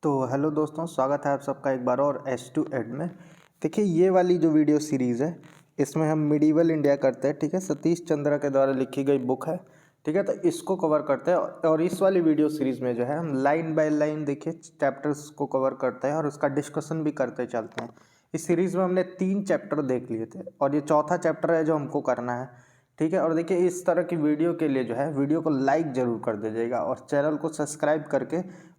तो हेलो दोस्तों, स्वागत है आप सबका एक बार और H2 एड में। देखिए, ये वाली जो वीडियो सीरीज़ है इसमें हम मिडीवल इंडिया करते हैं। ठीक है, सतीश चंद्रा के द्वारा लिखी गई बुक है। ठीक है, तो इसको कवर करते हैं और इस वाली वीडियो सीरीज़ में जो है हम लाइन बाय लाइन देखिए चैप्टर्स को कवर करते हैं और उसका डिस्कशन भी करते चलते हैं। इस सीरीज़ में हमने 3 चैप्टर देख लिए थे और ये चौथा चैप्टर है जो हमको करना है। ठीक है, और देखिए इस तरह की वीडियो के लिए जो है वीडियो को लाइक ज़रूर कर दीजिएगा और चैनल को सब्सक्राइब करके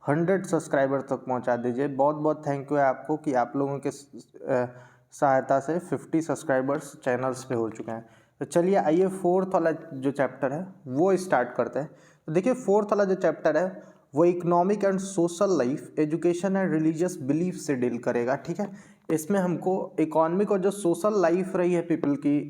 100 सब्सक्राइबर तक पहुंचा दीजिए। बहुत बहुत थैंक यू है आपको कि आप लोगों के सहायता से 50 सब्सक्राइबर्स चैनल्स पे हो चुके हैं। तो चलिए आइए फोर्थ वाला जो चैप्टर है वो स्टार्ट करते हैं। तो देखिए फोर्थ वाला जो चैप्टर है वो economic and social life, education and religious belief से डील करेगा। ठीक है, इसमें हमको इकोनॉमिक और जो सोशल लाइफ रही है पीपल की,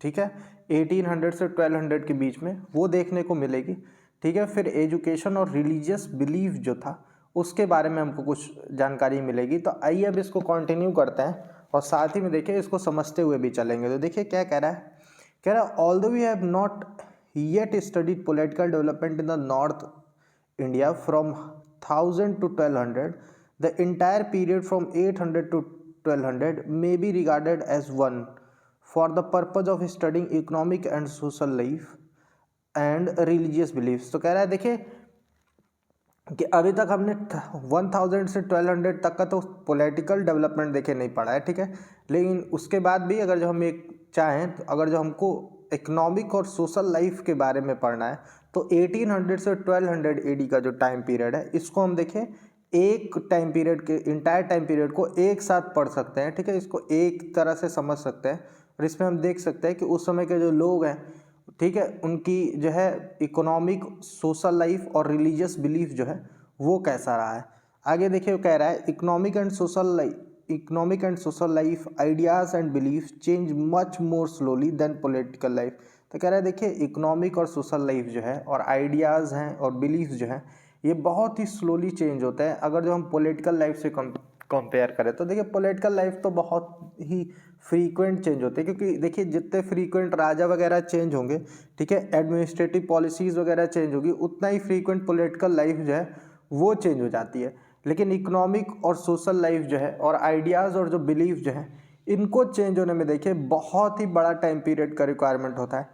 ठीक है, 1800 से 1200 के बीच में वो देखने को मिलेगी। ठीक है, फिर एजुकेशन और रिलीजियस बिलीफ जो था उसके बारे में हमको कुछ जानकारी मिलेगी। तो आइए अब इसको कंटिन्यू करते हैं और साथ ही में देखिए इसको समझते हुए भी चलेंगे। तो देखिए क्या कह रहा है, कह रहा है although we have not yet studied political development in the north India from 1000 to 1200, the entire period from 800 to 1200 may be regarded as one for the purpose of studying economic and social life and religious beliefs. तो कह रहा है देखिए कि अभी तक हमने 1000 से 1200 तक का तो पॉलिटिकल डेवलपमेंट देखे नहीं पड़ा है। ठीक है, लेकिन उसके बाद भी अगर जो हम एक चाहें तो अगर जो हमको इकोनॉमिक और सोशल लाइफ के बारे में पढ़ना है तो 1800 से 1200 एडी का जो टाइम पीरियड है इसको हम देखें एक टाइम पीरियड के इंटायर टाइम पीरियड को एक साथ पढ़ सकते हैं। ठीक है, इसको एक तरह से समझ सकते हैं और इसमें हम देख सकते हैं कि उस समय के जो लोग हैं, ठीक है, उनकी जो है इकोनॉमिक, सोशल लाइफ और रिलीजियस बिलीफ जो है वो कैसा रहा है। आगे देखिए वो कह रहा है economic and social life ideas and belief change much more slowly than political life. तो कह रहा है देखिए इकोनॉमिक और सोशल लाइफ जो है और आइडियाज़ हैं और बिलीफ जो है ये बहुत ही स्लोली चेंज होता है अगर जो हम पॉलिटिकल लाइफ से कंपेयर करें। तो देखिए पॉलिटिकल लाइफ तो बहुत ही फ्रीक्वेंट चेंज होते हैं, क्योंकि देखिए जितने फ्रीक्वेंट राजा वगैरह चेंज होंगे, ठीक है, एडमिनिस्ट्रेटिव पॉलिसीज़ वगैरह चेंज होगी, उतना ही फ्रीक्वेंट पॉलिटिकल लाइफ जो है वो चेंज हो जाती है। लेकिन इकोनॉमिक और सोशल लाइफ जो है और आइडियाज़ और जो बिलीफ जो है इनको चेंज होने में देखिए बहुत ही बड़ा टाइम पीरियड का रिक्वायरमेंट होता है।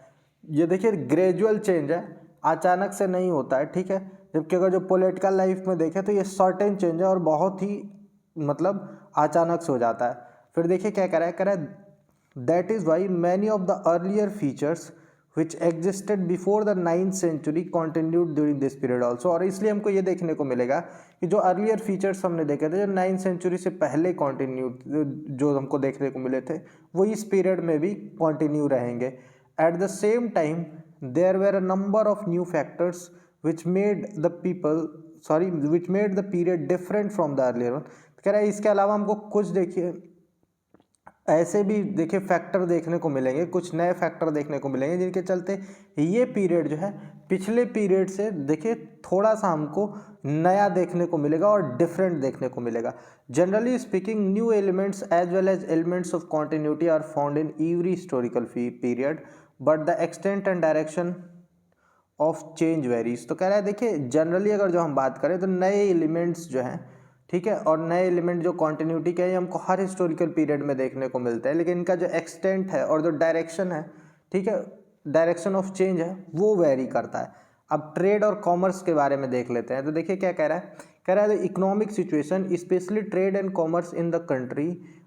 ये देखिए ग्रेजुअल चेंज है, अचानक से नहीं होता है। ठीक है, जबकि अगर जो पॉलिटिकल लाइफ में देखें तो ये सर्टेन चेंज है और बहुत ही मतलब अचानक से हो जाता है। फिर देखिए क्या कह रहा है that is why many of the earlier features which existed before the 9th century continued during this period also. और इसलिए हमको ये देखने को मिलेगा कि जो अर्लियर फीचर्स हमने देखे थे जो 9th सेंचुरी से पहले कॉन्टिन्यूड जो हमको देखने को मिले थे वो इस पीरियड में भी कॉन्टिन्यू रहेंगे। At the same time there were a number of new factors which made the period different from the earlier one. कह रहा है इसके अलावा हमको कुछ देखिए ऐसे भी देखिए फैक्टर देखने को मिलेंगे, कुछ नए फैक्टर देखने को मिलेंगे जिनके चलते ये पीरियड जो है पिछले पीरियड से देखिए थोड़ा सा हमको नया देखने को मिलेगा और डिफरेंट देखने को मिलेगा। Generally speaking new elements as well as elements of continuity are found in every historical period but the extent and direction of change varies. तो कह रहा है देखिए जनरली अगर जो हम बात करें तो नए एलिमेंट्स जो हैं, ठीक है, और नए एलिमेंट जो कॉन्टिन्यूटी के हैं हमको हर हिस्टोरिकल पीरियड में देखने को मिलता है, लेकिन इनका जो एक्सटेंट है और जो डायरेक्शन है, ठीक है, डायरेक्शन ऑफ चेंज है वो वेरी करता है। अब ट्रेड और कॉमर्स के बारे में देख लेते हैं। तो देखिए क्या कह रहा है the economic situation specially trade and commerce in the country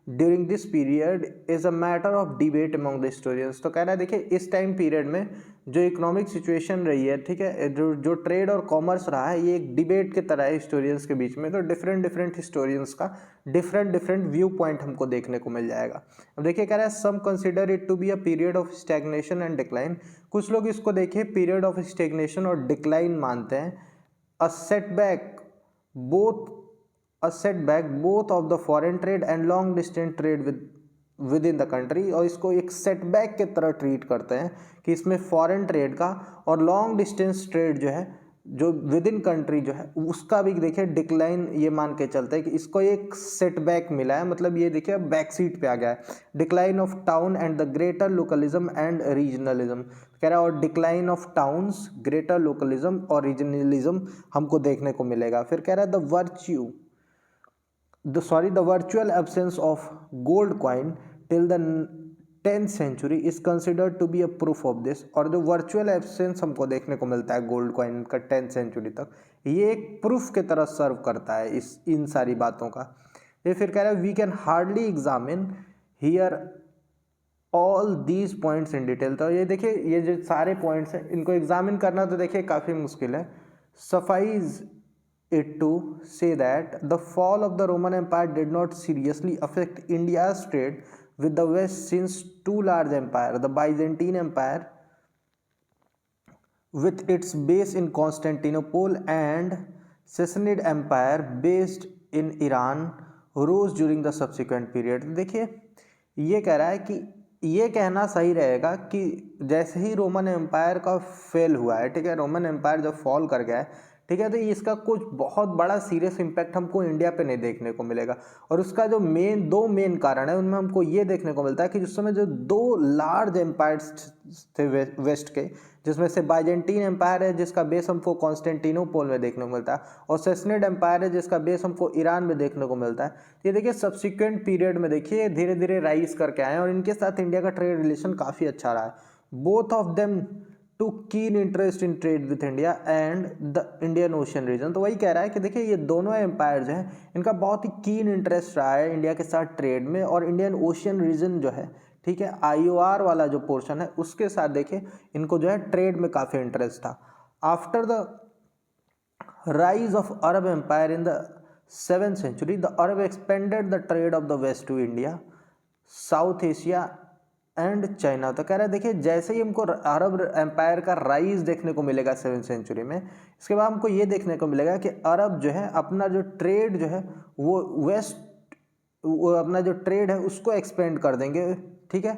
during this period is a matter of debate among the historians. तो कह रहा है देखिए इस टाइम पीरियड में जो इकोनॉमिक सिचुएशन रही है, ठीक है, जो ट्रेड और कॉमर्स रहा है ये एक डिबेट की तरह है हिस्टोरियंस के बीच में। तो डिफरेंट हिस्टोरियंस का डिफरेंट व्यू पॉइंट हमको देखने को मिल जाएगा। अब देखिए कह रहा है some consider it to be a period of stagnation and decline. कुछ लोग इसको देखिए पीरियड ऑफ स्टैग्नेशन और डिक्लाइन मानते हैं। A setback both of the foreign trade and long distance trade with in the country, और इसको एक सेटबैक के तरह ट्रीट करते हैं कि इसमें फॉरेन ट्रेड का और लॉन्ग डिस्टेंस ट्रेड जो है जो विद इन कंट्री जो है उसका भी देखिए डिक्लाइन ये मान के चलते हैं कि इसको एक सेटबैक मिला है, मतलब ये देखिए बैक सीट पे आ गया है। Decline of town and the greater localism and regionalism कह रहा है, और decline of towns, greater localism और रीजनलिज्म हमको देखने को मिलेगा। फिर कह रहा है the virtue the virtual absence of gold coin till the 10th century is considered to be a proof of this। और जो वर्चुअल एब्सेंस हमको देखने को मिलता है गोल्ड कॉइन का 10th सेंचुरी तक, ये एक प्रूफ की तरह सर्व करता है इन सारी बातों का। ये फिर कह रहा है we can hardly examine here all these points in detail. तो ये देखिए ये जो सारे पॉइंट्स हैं इनको एग्जामिन करना तो देखिए काफ़ी मुश्किल है। Suffice it to say that the fall of the Roman Empire did not seriously affect India's trade with the West, since two large empires, the Byzantine Empire with its base in Constantinople and Sassanid Empire based in Iran rose during the subsequent period। देखिए ये कह रहा है कि ये कहना सही रहेगा कि जैसे ही रोमन एम्पायर का फेल हुआ है, ठीक है, रोमन एम्पायर जब फॉल कर गया है, ठीक है, तो इसका कुछ बहुत बड़ा सीरियस इम्पैक्ट हमको इंडिया पे नहीं देखने को मिलेगा। और उसका जो दो मेन कारण है उनमें हमको ये देखने को मिलता है कि जिस समय जो दो लार्ज एम्पायर्स थे वेस्ट के, जिसमें से बाइजेंटीन एम्पायर है जिसका बेस हमको कॉन्स्टेंटिनोपोल में देखने को मिलता है, और सैसनिड एम्पायर है जिसका बेस हमको ईरान में देखने को मिलता है। ये देखिए सब्सिक्वेंट पीरियड में देखिए धीरे धीरे राइज करके आए हैं और इनके साथ इंडिया का ट्रेड रिलेशन काफ़ी अच्छा रहा है। Both of them to keen interest in trade with India and the Indian Ocean region. तो वही कह रहा है कि देखिए ये दोनों एम्पायर्स हैं, इनका बहुत ही कीन इंटरेस्ट रहा है इंडिया के साथ ट्रेड में, और इंडियन ओशन रीजन जो है, ठीक है, IOR वाला जो पोर्शन है उसके साथ देखिए इनको जो है ट्रेड में काफ़ी इंटरेस्ट था। After the rise of Arab empire in the 7th century, the Arab expanded the trade of the West to India, South Asia and China. तो कह रहा है देखिए जैसे ही हमको अरब एम्पायर का राइज देखने को मिलेगा 7th सेंचुरी में, इसके बाद हमको ये देखने को मिलेगा कि अरब जो है अपना जो ट्रेड जो है वो अपना जो ट्रेड है उसको एक्सपेंड कर देंगे, ठीक है,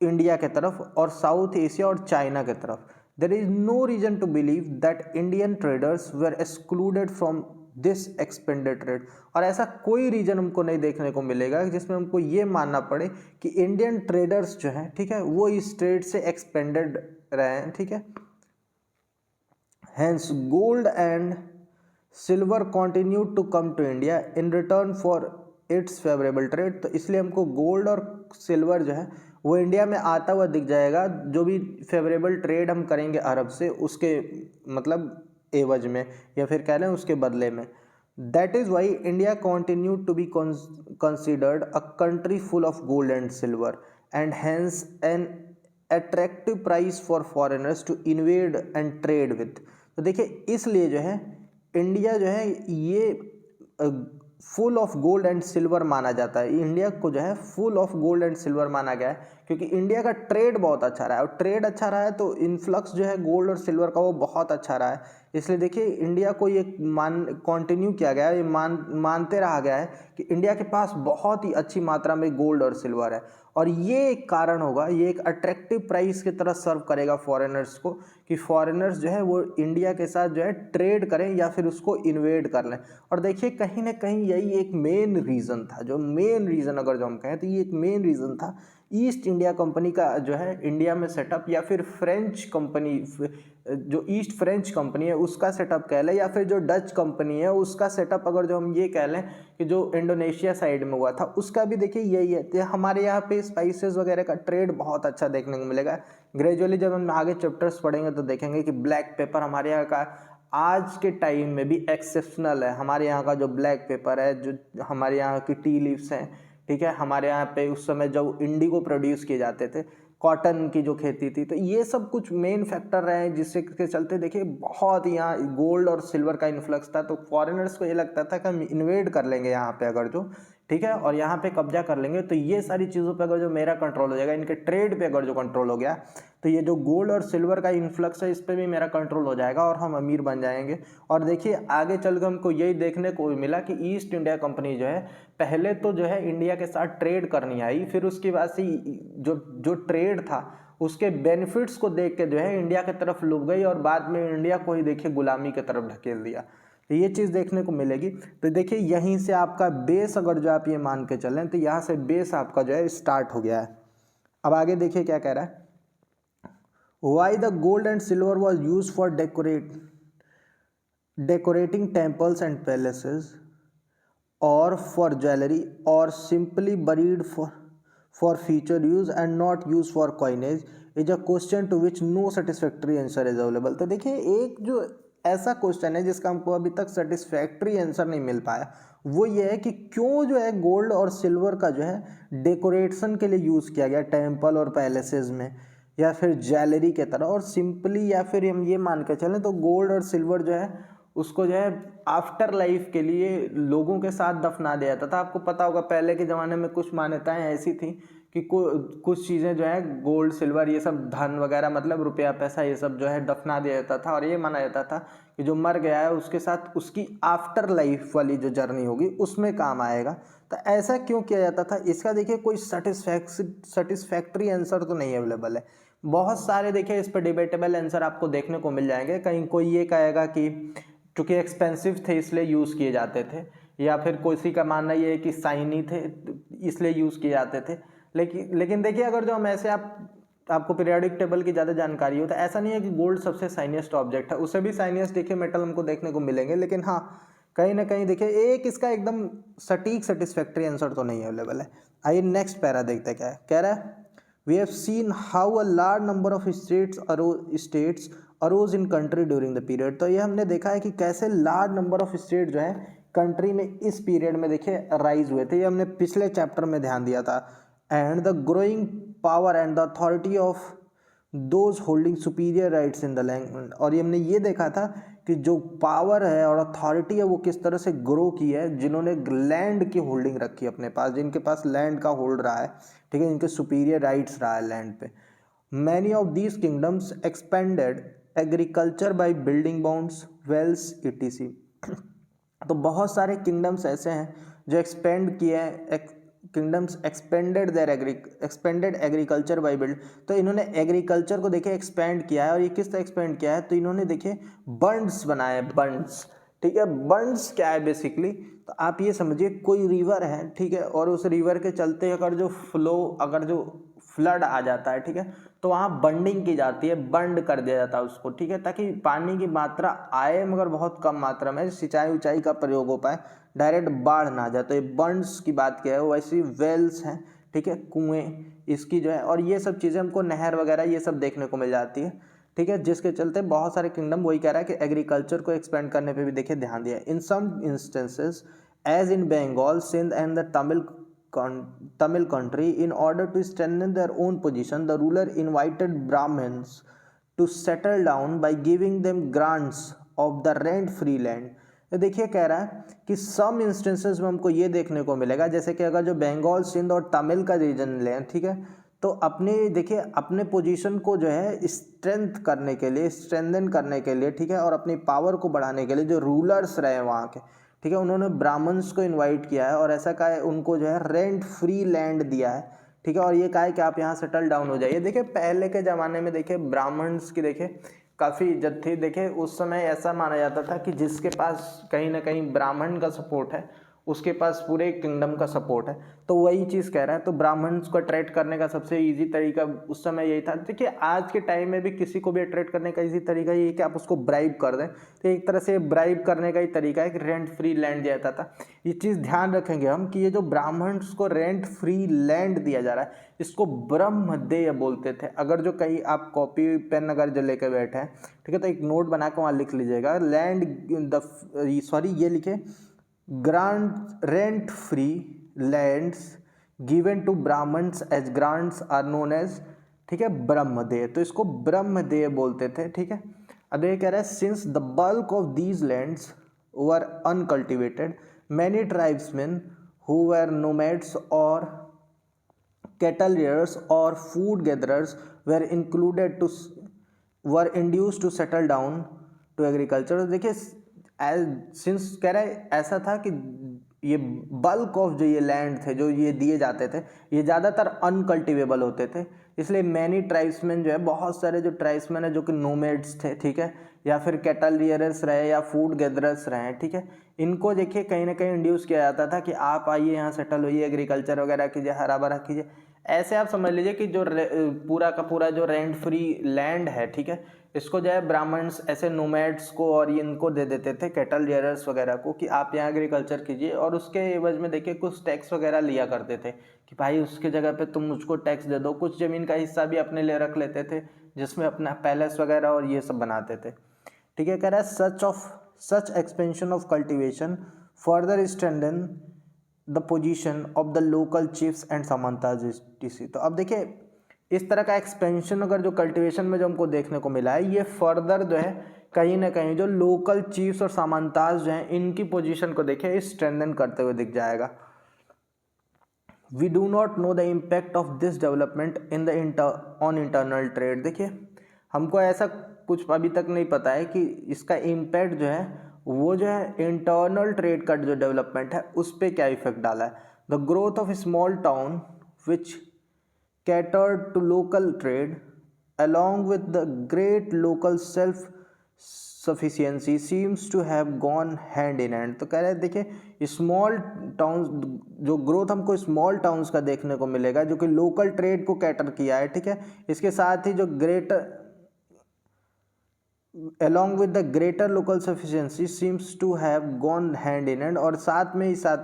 इंडिया के तरफ और साउथ एशिया और चाइना के तरफ। There is no reason to believe that Indian traders were excluded from this expanded trade. और ऐसा कोई रीजन हमको नहीं देखने को मिलेगा जिसमें हमको ये मानना पड़े कि इंडियन ट्रेडर्स जो हैं, ठीक है, वो इस ट्रेड से एक्सपेंडेड रहे हैं, ठीक है। Hence gold and silver continue to come to India in return for its favourable trade. तो इसलिए हमको गोल्ड और सिल्वर जो है वो इंडिया में आता हुआ दिख जाएगा, जो भी फेवरेबल ट्रेड हम करेंगे अरब से उसके मतलब एवज में, या फिर कह लें उसके बदले में। That is why India continue to be considered a country full of gold and silver and hence an attractive price for foreigners to invade and trade with. तो देखिए इसलिए जो है इंडिया जो है ये full of gold and silver माना जाता है। इंडिया को जो है full of gold and silver माना गया है क्योंकि इंडिया का ट्रेड बहुत अच्छा रहा है, और ट्रेड अच्छा रहा है तो इन्फ्लक्स जो है गोल्ड और सिल्वर का वो बहुत अच्छा रहा है। इसलिए देखिए इंडिया को ये कंटिन्यू किया गया है, ये मानते रहा गया है कि इंडिया के पास बहुत ही अच्छी मात्रा में गोल्ड और सिल्वर है, और ये एक कारण होगा, ये एक अट्रैक्टिव प्राइस की तरह सर्व करेगा फॉरेनर्स को कि फॉरेनर्स जो है वो इंडिया के साथ जो है ट्रेड करें या फिर उसको इन्वेड कर लें। और देखिए कहीं ना कहीं यही एक मेन रीज़न था, जो मेन रीज़न अगर जो हम कहें तो ये एक मेन रीज़न था ईस्ट इंडिया कंपनी का जो है इंडिया में सेटअप, या फिर फ्रेंच कंपनी जो ईस्ट फ्रेंच कंपनी है उसका सेटअप कह लें, या फिर जो डच कंपनी है उसका सेटअप अगर जो हम ये कह लें कि जो इंडोनेशिया साइड में हुआ था उसका भी देखिए यही है। तो हमारे यहाँ पे स्पाइसेस वगैरह का ट्रेड बहुत अच्छा देखने को मिलेगा। ग्रेजुअली जब हम आगे चैप्टर्स पढ़ेंगे तो देखेंगे कि ब्लैक पेपर हमारे यहाँ का आज के टाइम में भी एक्सेप्शनल है। हमारे यहाँ का जो ब्लैक पेपर है, जो हमारे यहाँ की टी लीव्स हैं, ठीक है, हमारे यहाँ पे उस समय जब इंडिगो प्रोड्यूस किए जाते थे, कॉटन की जो खेती थी, तो ये सब कुछ मेन फैक्टर रहे हैं जिससे के चलते देखिए बहुत यहाँ गोल्ड और सिल्वर का इन्फ्लक्स था। तो फॉरेनर्स को ये लगता था कि हम इन्वेड कर लेंगे यहाँ पे अगर जो, ठीक है, और यहाँ पे कब्जा कर लेंगे तो ये सारी चीज़ों पे अगर जो मेरा कंट्रोल हो जाएगा, इनके ट्रेड पे अगर जो कंट्रोल हो गया तो ये जो गोल्ड और सिल्वर का इन्फ्लक्स है इस पर भी मेरा कंट्रोल हो जाएगा और हम अमीर बन जाएंगे। और देखिए आगे चलकर हमको यही देखने को मिला कि ईस्ट इंडिया कंपनी जो है पहले तो जो है इंडिया के साथ ट्रेड करनी आई, फिर उसके बाद से जो ट्रेड था उसके बेनिफिट्स को देख के जो है इंडिया की तरफ लुभ गई और बाद में इंडिया को ही देखिए गुलामी की तरफ ढकेल दिया। तो ये चीज़ देखने को मिलेगी। तो देखिए यहीं से आपका बेस अगर जो आप ये मान के चलें तो यहाँ से बेस आपका जो है स्टार्ट हो गया है। अब आगे देखिए क्या कह रहा है, why the gold and silver was use for decorating temples and palaces or for jewelry or simply buried for future use and not used for coinage is a question to which no satisfactory answer is available। तो देखिए एक जो ऐसा question है जिसका हमको अभी तक सेटिस्फैक्ट्री आंसर नहीं मिल पाया, वो ये है कि क्यों जो है गोल्ड और सिल्वर का जो है डेकोरेशन के लिए यूज़ किया गया टेम्पल और पैलेसेस में या फिर ज्वेलरी के तरह, और सिंपली या फिर हम ये मान के चलें तो गोल्ड और सिल्वर जो है उसको जो है आफ्टर लाइफ के लिए लोगों के साथ दफना दिया जाता था। आपको पता होगा पहले के ज़माने में कुछ मान्यताएं ऐसी थी कि कुछ चीज़ें जो है गोल्ड सिल्वर ये सब धन वगैरह मतलब रुपया पैसा ये सब जो है दफना दिया जाता था, और ये माना जाता था कि जो मर गया है उसके साथ उसकी आफ्टर लाइफ वाली जो जर्नी होगी उसमें काम आएगा। तो ऐसा क्यों किया जाता था, इसका देखिए कोई सेटिस्फैक्ट्री आंसर तो नहीं अवेलेबल है। बहुत सारे देखिए इस पर डिबेटेबल आंसर आपको देखने को मिल जाएंगे। कहीं कोई ये कहेगा कि चूँकि एक्सपेंसिव थे इसलिए यूज़ किए जाते थे, या फिर किसी का मानना ये है कि शाइनी थे इसलिए यूज़ किए जाते थे। लेकिन देखिए अगर जो हम ऐसे आपको पीरियोडिक टेबल की ज़्यादा जानकारी हो तो ऐसा नहीं है कि गोल्ड सबसे शाइनिएस्ट ऑब्जेक्ट है, उससे भी शाइनिएस्ट देखिए मेटल हमको देखने को मिलेंगे। लेकिन हाँ कहीं ना कहीं देखिए एक इसका एकदम सटीक सेटिस्फैक्ट्री आंसर तो नहीं अवेलेबल है। आइए नेक्स्ट पैरा देखते क्या है। कह रहा है we have seen how a large number of states arose in country during the period. तो ये हमने देखा है कि कैसे लार्ज नंबर ऑफ स्टेट जो है कंट्री में इस पीरियड में देखिए राइज हुए थे, ये हमने पिछले चैप्टर में ध्यान दिया था। And the growing power and the authority of those holding superior rights in the land. और ये हमने ये देखा था कि जो पावर है और अथॉरिटी है वो किस तरह से ग्रो की है जिन्होंने लैंड की होल्डिंग रखी है अपने पास, जिनके पास लैंड का होल्ड रहा है, ठीक है, इनके सुपीरियर राइट्स रहा है लैंड पे। Many of these kingdoms expanded agriculture by building bounds wells etc. तो बहुत सारे किंगडम्स ऐसे हैं जो एक्सपेंड किए हैं, kingdoms expanded agriculture by build. तो इन्होंने एग्रीकल्चर को देखिए एक्सपेंड किया है, और ये किस तरह एक्सपेंड किया है, तो इन्होंने देखिए बंड्स बनाए, बंड्स, ठीक है। बंड्स क्या है बेसिकली, तो आप ये समझिए कोई रिवर है, ठीक है, और उस रिवर के चलते अगर जो फ्लड आ जाता है, ठीक है, तो वहाँ बंडिंग की जाती है, बंड कर दिया जाता है उसको, ठीक है, ताकि पानी की मात्रा आए मगर बहुत कम मात्रा में, सिंचाई उचाई का प्रयोग हो पाए, डायरेक्ट बाढ़ ना आ जाए। तो ये बंड्स की बात किया है, वैसी वेल्स हैं, ठीक है, कुएं इसकी जो है, और ये सब चीज़ें हमको नहर वगैरह ये सब देखने को मिल जाती है, ठीक है, जिसके चलते बहुत सारे किंगडम वही कह रहा है कि एग्रीकल्चर को एक्सपेंड करने पे भी देखिए ध्यान दिया। In some instances as in Bengal, Sindh and the Tamil country, in order to strengthen their own position, the ruler invited Brahmins to settle down by giving them grants of the rent-free land। ये देखिए कह रहा है कि some instances में हमको ये देखने को मिलेगा, जैसे कि अगर जो बंगाल, सिंध और तमिल का रीजन लें, ठीक है, तो अपने पोजीशन को जो है स्ट्रेंथन करने के लिए, ठीक है, और अपनी पावर को बढ़ाने के लिए जो रूलर्स रहे वहाँ के, ठीक है, उन्होंने ब्राह्मण्स को इनवाइट किया है, और ऐसा कहा है उनको जो है रेंट फ्री लैंड दिया है, ठीक है, और ये कहा है कि आप यहाँ सेटल डाउन हो जाइए। देखिए पहले के ज़माने में देखिए ब्राह्मण्स की देखिए काफ़ी इज्जत थी। देखिए उस समय ऐसा माना जाता था कि जिसके पास कहीं ना कहीं ब्राह्मण का सपोर्ट है उसके पास पूरे किंगडम का सपोर्ट है। तो वही चीज़ कह रहा है, तो ब्राह्मण्स को अट्रैक्ट करने का सबसे इजी तरीका उस समय यही था। देखिए आज के टाइम में भी किसी को भी अट्रैक्ट करने का इजी तरीका यही है कि आप उसको ब्राइब कर दें। तो एक तरह से ब्राइब करने का ही तरीका है कि रेंट फ्री लैंड दिया जाता था। ये चीज़ ध्यान रखेंगे हम कि ये जो ब्राह्मण्स को रेंट फ्री लैंड दिया जा रहा है इसको ब्रह्मदेय बोलते थे। अगर जो कहीं आप कॉपी पेन अगर जो लेकर बैठे हैं, ठीक है, तो एक नोट बना के वहाँ लिख लीजिएगा, ये लिखे grant rent free lands given to Brahmans as grants are known as, ठीक है, ब्रह्मदेय। तो इसको ब्रह्मदेय बोलते थे, ठीक है। अब ये कह रहा है since the bulk of these lands were uncultivated, many tribesman who were nomads और cattle rearers or food gatherers were induced to settle down to agriculture। देखिए सिंस कह रहा है ऐसा था कि ये बल्क ऑफ जो ये लैंड थे जो ये दिए जाते थे ये ज़्यादातर अनकल्टिवेबल होते थे, इसलिए मैनी ट्राइब्समैन जो है, बहुत सारे जो ट्राइब्समैन है जो कि नोमैड्स थे, ठीक है, या फिर कैटल रियरर्स रहे या फूड गैदरर्स रहे, ठीक है, इनको देखिए कहीं ना कहीं इंड्यूस किया जाता था कि आप आइए यहाँ सेटल होइए, एग्रीकल्चर वगैरह कीजिए, हरा भरा कीजिए। ऐसे आप समझ लीजिए कि जो पूरा का पूरा जो रेंट फ्री लैंड है, ठीक है, इसको जो है ब्राह्मण्स ऐसे नोमैड्स को और इनको दे देते थे, कैटल रियरर्स वगैरह को, कि आप यहाँ एग्रीकल्चर कीजिए, और उसके एवज में देखिए कुछ टैक्स वगैरह लिया करते थे कि भाई उसके जगह पे तुम मुझको टैक्स दे दो। कुछ ज़मीन का हिस्सा भी अपने लिए रख लेते थे जिसमें अपना पैलेस वगैरह और ये सब बनाते थे। ठीक है, कह रहा है such expansion of cultivation further strengthen the position of the local chiefs and samantas etc. तो अब देखिए इस तरह का एक्सपेंशन अगर जो कल्टीवेशन में जो हमको देखने को मिला है, ये फर्दर जो है कहीं ना कहीं जो लोकल चीफ्स और सामंताज जो हैं इनकी पोजीशन को देखे स्ट्रेंथन करते हुए दिख जाएगा। We do not know the impact of this development in the on internal trade. देखिए हमको ऐसा कुछ अभी तक नहीं पता है कि इसका इम्पैक्ट जो है वो जो है इंटरनल ट्रेड का जो डेवलपमेंट है उस पर क्या इफेक्ट डाला है। The growth of small town which catered to local trade along with the great local self sufficiency seems to have gone hand in hand। तो कह रहे हैं देखिए स्मॉल टाउन्स, जो ग्रोथ हमको स्मॉल टाउन्स का देखने को मिलेगा जो कि लोकल ट्रेड को कैटर किया है, ठीक है, इसके साथ ही जो greater along with the greater local sufficiency seems to have gone hand in hand, और साथ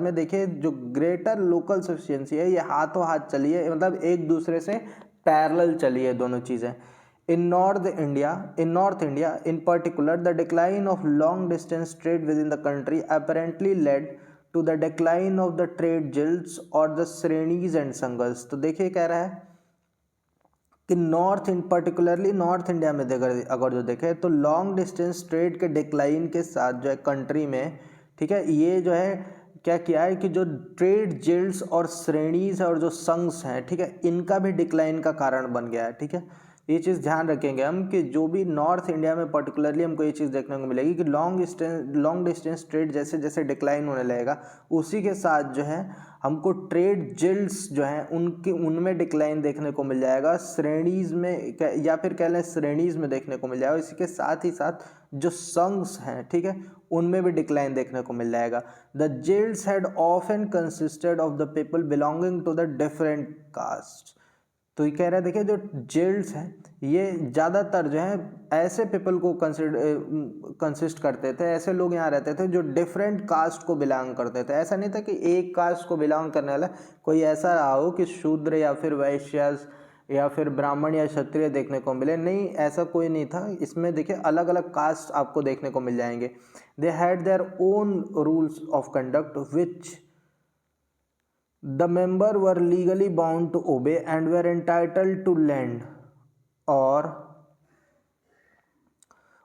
में देखिए जो ग्रेटर लोकल सफिशिएंसी है ये हाथों हाथ चली है, मतलब एक दूसरे से पैरेलल चली है दोनों चीज़ें। In North India in particular the decline of long distance trade within the country apparently led to the decline of the trade guilds और द श्रेणीज एंड संघर्ष। तो देखिए कह रहा है कि पर्टिकुलरली नॉर्थ इंडिया में अगर जो देखें तो लॉन्ग डिस्टेंस ट्रेड के डिक्लाइन के साथ जो है कंट्री में, ठीक है, ये जो है क्या किया है कि जो ट्रेड जिल्ड्स और श्रेणीज और जो संघs हैं, ठीक है, इनका भी डिक्लाइन का कारण बन गया है। ठीक है, ये चीज़ ध्यान रखेंगे हम कि जो भी नॉर्थ इंडिया में पर्टिकुलरली हमको ये चीज़ देखने को मिलेगी कि लॉन्ग डिस्टेंस ट्रेड जैसे जैसे डिक्लाइन होने लगेगा उसी के साथ जो है हमको ट्रेड जिल्ड्स जो हैं उनमें डिक्लाइन देखने को मिल जाएगा, श्रेणीज में या फिर कह लें श्रेणीज में देखने को मिल जाएगा। इसी के साथ ही साथ जो संघs हैं, ठीक है, उनमें भी डिक्लाइन देखने को मिल जाएगा। The guilds had often consisted of the people belonging to the different caste. तो ये कह रहा है देखिए जो जिल्ड्स हैं ये ज़्यादातर जो है ऐसे पीपल को कंसिस्ट करते थे, ऐसे लोग यहाँ रहते थे जो डिफरेंट कास्ट को बिलोंग करते थे। ऐसा नहीं था कि एक कास्ट को बिलोंग करने वाला कोई ऐसा रहा हो कि शूद्र या फिर वैश्य या फिर ब्राह्मण या क्षत्रिय देखने को मिले, नहीं, ऐसा कोई नहीं था। इसमें देखिए अलग अलग कास्ट आपको देखने को मिल जाएंगे। They had their own rules of conduct which the member were legally bound to obey and were entitled to lend or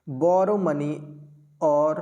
borrow money or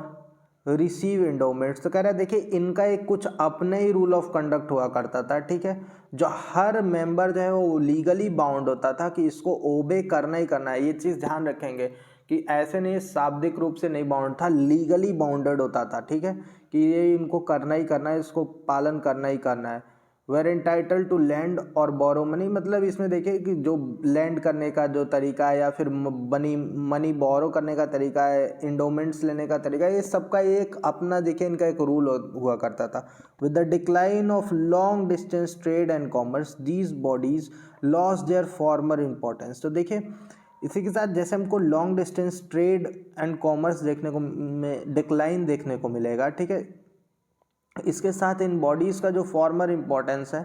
receive endowments। तो कह रहा है देखिए इनका एक कुछ अपने ही रूल ऑफ कंडक्ट हुआ करता था, ठीक है, जो हर मेंबर जो है वो लीगली बाउंड होता था कि इसको ओबे करना ही करना है। ये चीज़ ध्यान रखेंगे कि ऐसे नहीं शाब्दिक रूप से नहीं बाउंड था, लीगली बाउंडेड होता था, ठीक है, कि ये इनको करना ही करना है, इसको पालन करना ही करना है। वेर एंटाइटल टू लैंड और बोरो मनी, मतलब इसमें देखिए कि जो लैंड करने का जो तरीका है या फिर मनी बोरो करने का तरीका है, इंडोमेंट्स लेने का तरीका है, ये सबका एक अपना देखिए इनका एक रूल हुआ करता था। With the decline of long distance trade and commerce these bodies lost their farmer importance. तो देखिए इसी के साथ जैसे हमको long distance trade and commerce देखने को डिक्लाइन देखने को मिलेगा, ठीक है, इसके साथ इन बॉडीज़ का जो फॉर्मर इम्पोर्टेंस है,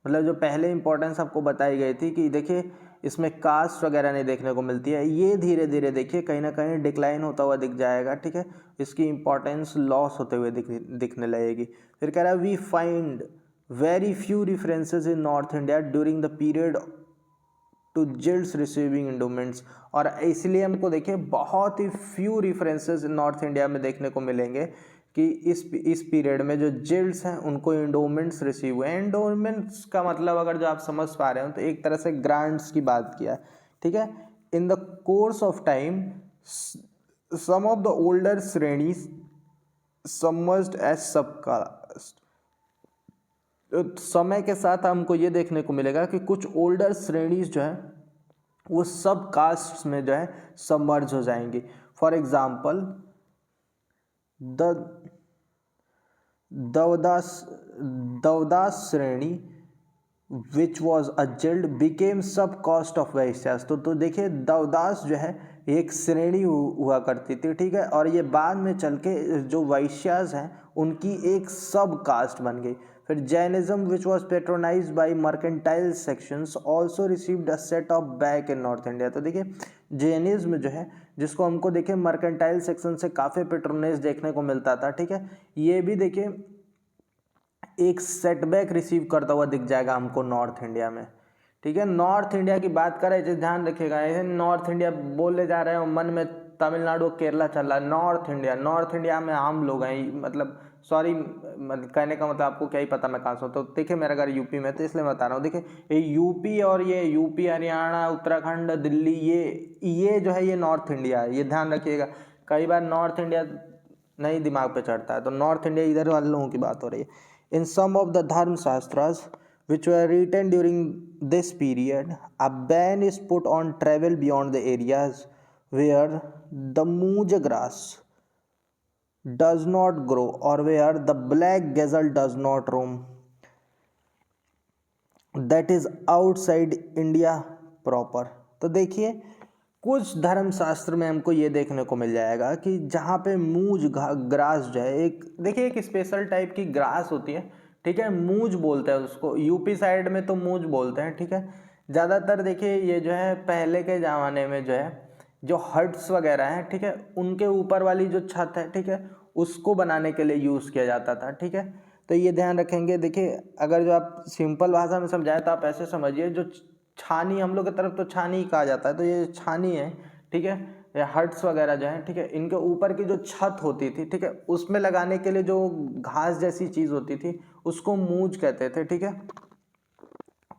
मतलब जो पहले इम्पोर्टेंस आपको बताई गई थी कि देखिए इसमें कास्ट वगैरह नहीं देखने को मिलती है, ये धीरे धीरे देखिए कहीं ना कहीं डिक्लाइन होता हुआ दिख जाएगा, ठीक है, इसकी इम्पोर्टेंस लॉस होते हुए दिखने लगेगी। फिर कह रहा है we find very few references in North India during the period to guilds receiving endowments, और इसलिए हमको देखिए बहुत ही फ्यू रेफरेंसेस नॉर्थ इंडिया में देखने को मिलेंगे कि इस पीरियड में जो जिल्ड्स हैं उनको इंडोमेंट्स रिसीव हुए। इंडोमेंट्स का मतलब अगर जो आप समझ पा रहे हो तो एक तरह से ग्रांट्स की बात किया, ठीक है। In the course of time some of the older shrenis emerged as subcaste, समय के साथ हमको ये देखने को मिलेगा कि कुछ ओल्डर श्रेणीज जो है वो सब कास्ट में जो है सबमर्ज हो जाएंगी। फॉर एग्जाम्पल दवदास श्रेणी विच वॉज अ जिल्ड बिकेम सब कास्ट ऑफ वैश्यास। तो देखिए दवदास जो है एक श्रेणी हुआ करती थी, ठीक है। और ये बाद में चल के जो वैश्यास हैं उनकी एक सब कास्ट बन गई। फिर Jainism which was patronised by mercantile sections also received a set of back in North India. तो देखिए जैनिज्म जो है, जिसको हमको देखिए मर्केंटाइल सेक्शन से काफ़ी पेट्रोनेज देखने को मिलता था, ठीक है, ये भी देखिए एक सेटबैक रिसीव करता हुआ दिख जाएगा हमको नॉर्थ इंडिया में, ठीक है। नॉर्थ इंडिया की बात करें तो ध्यान रखिएगा, ऐसे नॉर्थ इंडिया बोले जा रहे हैं मन में तमिलनाडु केरला चल रहा है। नॉर्थ इंडिया में हम लोग हैं, मतलब सॉरी, मतलब कहने का मतलब आपको क्या ही पता मैं कहाँ से हूँ। तो देखिए मेरा घर यूपी में, तो इसलिए मैं बता रहा हूँ। देखिए ये यूपी और ये यूपी हरियाणा उत्तराखंड दिल्ली, ये जो है ये नॉर्थ इंडिया है, ये ध्यान रखिएगा। कई बार नॉर्थ इंडिया नहीं दिमाग पे चढ़ता है, तो नॉर्थ इंडिया इधर वाले लोगों की बात हो रही है। इन सम ऑफ द धर्म shastras which were written during this period, a ban is put on travel beyond the areas where the mooja grass does not grow or where the black gazelle does not roam, that is outside India proper। तो देखिए कुछ धर्म शास्त्र में हमको ये देखने को मिल जाएगा कि जहाँ पे मूज ग्रास जो है, एक देखिए एक स्पेशल टाइप की ग्रास होती है, ठीक है, मूज बोलते हैं उसको, यूपी साइड में तो मूज बोलते हैं, ठीक है। ज़्यादातर देखिए ये जो है पहले के ज़माने में जो है जो हट्स वगैरह हैं, ठीक है, उनके ऊपर वाली जो छत है, ठीक है, उसको बनाने के लिए यूज़ किया जाता था, ठीक है। तो ये ध्यान रखेंगे। देखिए अगर जो आप सिंपल भाषा में समझाएं तो आप ऐसे समझिए, जो छानी, हम लोग की तरफ तो छानी ही कहा जाता है, तो ये छानी है, ठीक है, या हट्स वगैरह जो है, ठीक है, इनके ऊपर की जो छत होती थी, ठीक है, उसमें लगाने के लिए जो घास जैसी चीज़ होती थी उसको मूज कहते थे, ठीक है।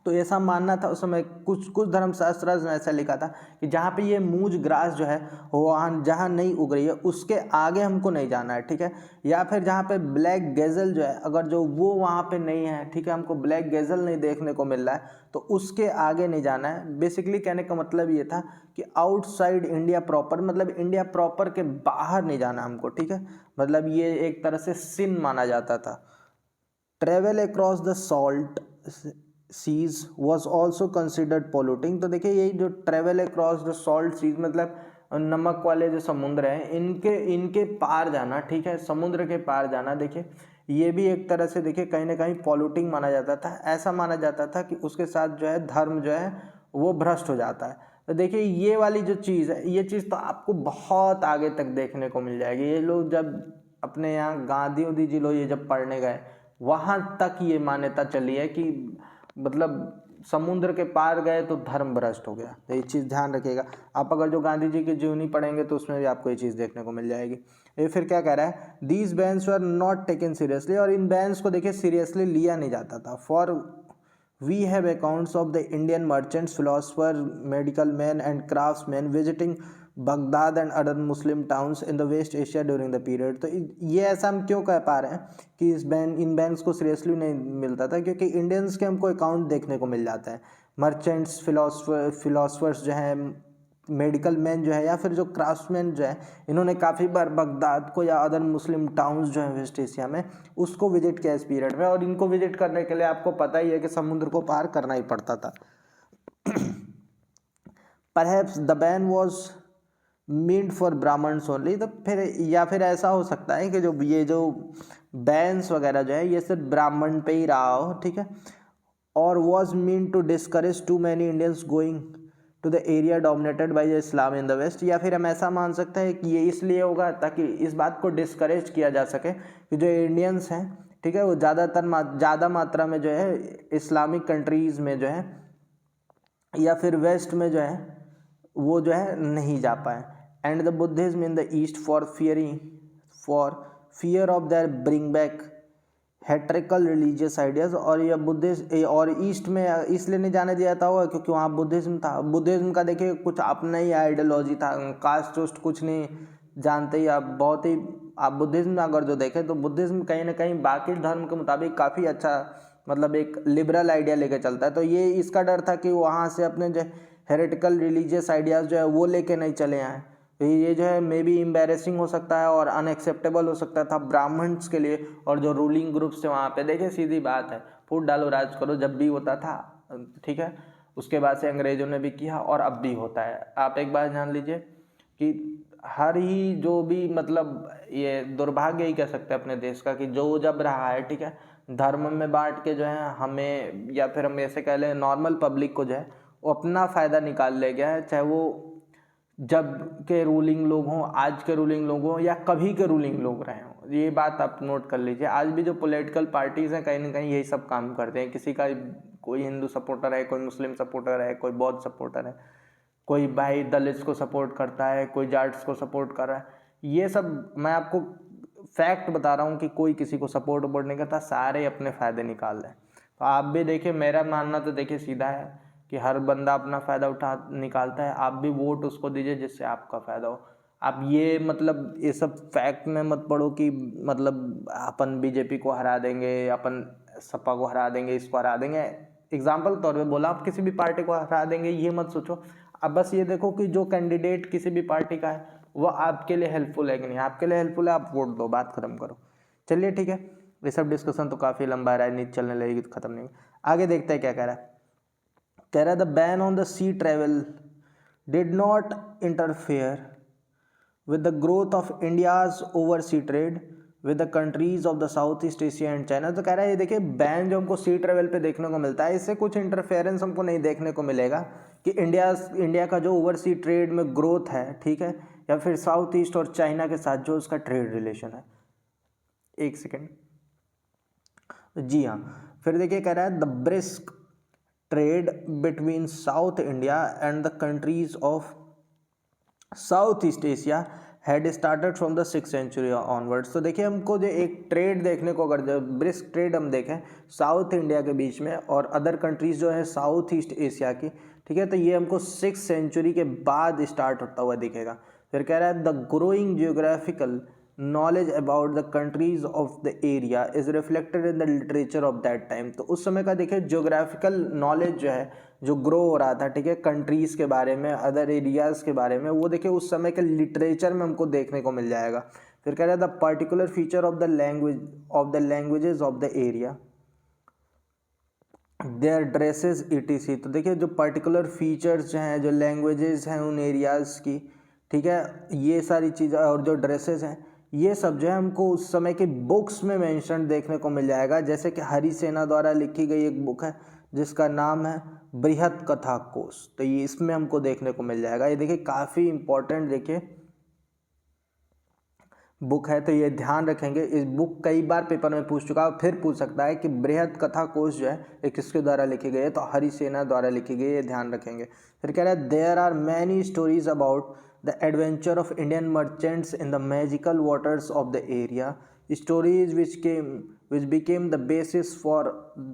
तो ऐसा मानना था उस समय, कुछ धर्मशास्त्र में ऐसा लिखा था कि जहाँ पे ये मूज ग्रास जो है वहाँ जहाँ नहीं उग रही है उसके आगे हमको नहीं जाना है, ठीक है। या फिर जहाँ पे ब्लैक गेजल जो है, अगर जो वो वहाँ पे नहीं है, ठीक है, हमको ब्लैक गेजल नहीं देखने को मिल रहा है, तो उसके आगे नहीं जाना है। बेसिकली कहने का मतलब ये था कि आउटसाइड इंडिया प्रॉपर, मतलब इंडिया प्रॉपर के बाहर नहीं जाना हमको, ठीक है। मतलब ये एक तरह से सिन माना जाता था। Travel across the salt seas was also considered polluting. तो देखिए यही जो travel across the salt seas, मतलब नमक वाले जो समुद्र हैं इनके पार जाना, ठीक है, समुद्र के पार जाना, देखिए ये भी एक तरह से देखिए कहीं ना कहीं पॉल्यूटिंग माना जाता था। ऐसा माना जाता था कि उसके साथ जो है धर्म जो है वो भ्रष्ट हो जाता है। तो देखिए ये वाली जो चीज़ है, ये चीज़ तो आपको बहुत आगे तक देखने को मिल जाएगी। ये लोग जब अपने यहाँ गांधी जी लोग ये जब पढ़ने गए, वहाँ तक ये मान्यता चली है कि मतलब समुद्र के पार गए तो धर्म भ्रष्ट हो गया। तो ये चीज़ ध्यान रखिएगा। आप अगर जो गांधी जी की जीवनी पढ़ेंगे तो उसमें भी आपको ये चीज़ देखने को मिल जाएगी। ये फिर क्या कह रहा है, these bans were not taken seriously, और इन बैन्स को देखिए सीरियसली लिया नहीं जाता था। For we have accounts of the Indian merchants, philosopher, medical man and craftsman visiting Baghdad and other Muslim towns in the West Asia during the period. तो ये ऐसा हम क्यों कह पा रहे हैं कि इन बैंक्स को सीरियसली नहीं मिलता था, क्योंकि इंडियंस के हमको अकाउंट देखने को मिल जाते हैं। मर्चेंट्स, फिलोसफर्स जो हैं, मेडिकल मैन जो है, या फिर जो क्राफ्ट्समैन जो है, इन्होंने काफ़ी बार बगदाद को या अदर मुस्लिम टाउन्स जो हैं वेस्ट एशिया में, उसको विजिट किया इस पीरियड में। और इनको विजिट करने के लिए आपको पता ही है कि समुद्र को पार करना ही पड़ता था। Perhaps the ban was meant for Brahmans only. तो फिर या फिर ऐसा हो सकता है कि जो बैन्स वगैरह जो है ये सिर्फ ब्राह्मण पे ही रहा हो, ठीक है। और was mean to discourage too many Indians going to the area dominated by the Islam in the West. या फिर हम ऐसा मान सकते हैं कि ये इसलिए होगा ताकि इस बात को डिस्करेज किया जा सके कि जो इंडियंस हैं, ठीक है, वो ज़्यादा मात्रा में जो है इस्लामिक कंट्रीज़ में जो है या फिर वेस्ट में जो है वो जो है नहीं जा पाए। And the Buddhism in the east for fear of their bring back heretical religious ideas. और यह बुद्धिज्म और ईस्ट में इसलिए नहीं जाने दिया था हुआ क्योंकि वहाँ बुद्धिज्म था। बुद्धिज्म का देखिए कुछ अपना ही आइडियोलॉजी था, कास्ट वोस्ट कुछ नहीं जानते ही आप, बहुत ही आप बुद्धिज्म अगर जो देखें तो बुद्धिज्म कहीं ना कहीं बाकी धर्म के मुताबिक काफ़ी अच्छा, मतलब एक लिबरल आइडिया लेके चलता है। तो ये इसका डर था कि वहाँ से अपने जो हेरेटिकल रिलीजियस आइडियाज़ जो है वो लेके नहीं चले आए। तो ये जो है मे बी एम्बेरसिंग हो सकता है और अनएक्सेप्टेबल हो सकता था ब्राह्मण्स के लिए और जो रूलिंग ग्रुप्स थे वहाँ पे। देखिए सीधी बात है, फूट डालो राज करो, जब भी होता था, ठीक है, उसके बाद से अंग्रेजों ने भी किया और अब भी होता है। आप एक बार जान लीजिए कि हर ही जो भी मतलब ये दुर्भाग्य ही कह सकते हैं अपने देश का कि जो जब रहा है, ठीक है, धर्म में बांट के जो है हमें, या फिर हम ऐसे कह लें नॉर्मल पब्लिक को जो है वो अपना फ़ायदा निकाल ले गया है, चाहे वो जब के रूलिंग लोग हों, आज के रूलिंग लोग हों, या कभी के रूलिंग लोग रहे हों। ये बात आप नोट कर लीजिए। आज भी जो पॉलिटिकल पार्टीज़ हैं कहीं ना कहीं यही सब काम करते हैं। किसी का कोई हिंदू सपोर्टर है, कोई मुस्लिम सपोर्टर है, कोई बौद्ध सपोर्टर है, कोई भाई दलित्स को सपोर्ट करता है, कोई जाट्स को सपोर्ट कर रहा है। ये सब मैं आपको फैक्ट बता रहा हूँ कि कोई किसी को सपोर्ट वपोर्ट नहीं करता, सारे अपने फ़ायदे निकाल रहे हैं। तो आप भी देखिए, मेरा मानना तो देखिए सीधा है कि हर बंदा अपना फ़ायदा निकालता है। आप भी वोट उसको दीजिए जिससे आपका फ़ायदा हो। आप ये मतलब ये सब फैक्ट में मत पढ़ो कि मतलब अपन बीजेपी को हरा देंगे, अपन सपा को हरा देंगे, इसको हरा देंगे। एग्जाम्पल तौर पे बोला, आप किसी भी पार्टी को हरा देंगे ये मत सोचो। अब बस ये देखो कि जो कैंडिडेट किसी भी पार्टी का है वो आपके लिए हेल्पफुल है कि नहीं। आपके लिए हेल्पफुल है, आप वोट दो, बात खत्म करो। चलिए ठीक है, ये सब डिस्कशन तो काफ़ी लंबा राजनीति चलने लगेगी तो खत्म नहीं। आगे देखते हैं क्या कह रहा है। कह रहा है the ban on the sea travel did not interfere with the growth of India's oversea trade with the countries of the south East Asia and China. तो कह रहा है ये देखिए, बैन जो हमको सी ट्रेवल पे देखने को मिलता है, इससे कुछ इंटरफेरेंस हमको नहीं देखने को मिलेगा कि इंडिया का जो ओवरसी ट्रेड में ग्रोथ है, ठीक है, या फिर साउथ ईस्ट और चाइना के साथ जो उसका ट्रेड रिलेशन है। एक सेकेंड, जी हाँ, फिर देखिए कह रहा है the brisk trade between South India and the countries of South East Asia had started from the 6th century onwards. तो देखिए हमको जो एक ट्रेड देखने को, अगर जब ब्रिस्क ट्रेड हम देखें साउथ इंडिया के बीच में और अदर कंट्रीज जो है साउथ ईस्ट एशिया की, ठीक है, तो ये हमको 6th सेंचुरी के बाद स्टार्ट होता हुआ दिखेगा। फिर कह रहा है the growing geographical knowledge about the countries of the area is reflected in the literature of that time. तो उस समय का देखिए जियोग्राफिकल नॉलेज जो है, जो ग्रो हो रहा था, ठीक है, कंट्रीज़ के बारे में, अदर एरियाज़ के बारे में, वो देखिए उस समय के लिटरेचर में हमको देखने को मिल जाएगा। फिर कह रहा है the particular feature of the languages of the area their dresses etc. तो देखिए जो पर्टिकुलर फीचर्स जो हैं, जो लैंग्वेजेस हैं उन एरियाज़ की, ठीक है, ये सारी चीज़ें और जो ड्रेसेस हैं, ये सब जो है हमको उस समय के बुक्स में मेंशन देखने को मिल जाएगा। जैसे कि हरिसेना द्वारा लिखी गई एक बुक है जिसका नाम है बृहत कथा कोश, तो ये इसमें हमको देखने को मिल जाएगा। ये देखिए काफ़ी इंपॉर्टेंट देखिए बुक है, तो ये ध्यान रखेंगे। इस बुक कई बार पेपर में पूछ चुका है, फिर पूछ सकता है कि बृहत कथा कोश जो है ये किसके द्वारा लिखी गई है, तो हरिसेना द्वारा लिखी गई है, ध्यान रखेंगे। फिर कह रहा है there are many stories about the adventure of Indian merchants in the magical waters of the area, stories which became the basis for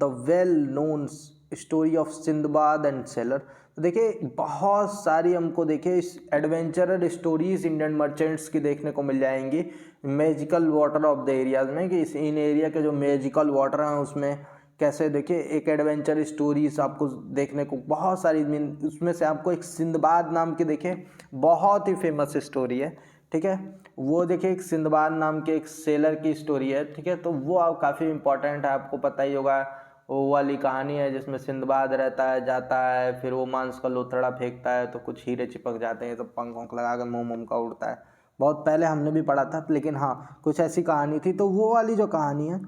the well known story of Sindbad and sailor. तो देखिए बहुत सारी हमको देखिए इस adventurer stories Indian merchants की देखने को मिल जाएंगी magical water of the areas में, कि इन एरिया के जो मैजिकल वाटर हैं उसमें कैसे देखिए एक एडवेंचर स्टोरीज आपको देखने को बहुत सारी, उसमें से आपको एक सिंदबाद नाम की देखिए बहुत ही फेमस स्टोरी है, ठीक है, वो देखिए एक सिंदबाद नाम के एक सेलर की स्टोरी है, ठीक है, तो वो आप काफ़ी इंपॉर्टेंट है, आपको पता ही होगा। वो वाली कहानी है जिसमें सिंदबाद रहता है, जाता है, फिर वो मांस का लोथड़ा फेंकता है तो कुछ हीरे चिपक जाते हैं, तो पंख वंख लगा कर मुँह का उड़ता है। बहुत पहले हमने भी पढ़ा था, लेकिन हाँ कुछ ऐसी कहानी थी। तो वो वाली जो कहानी है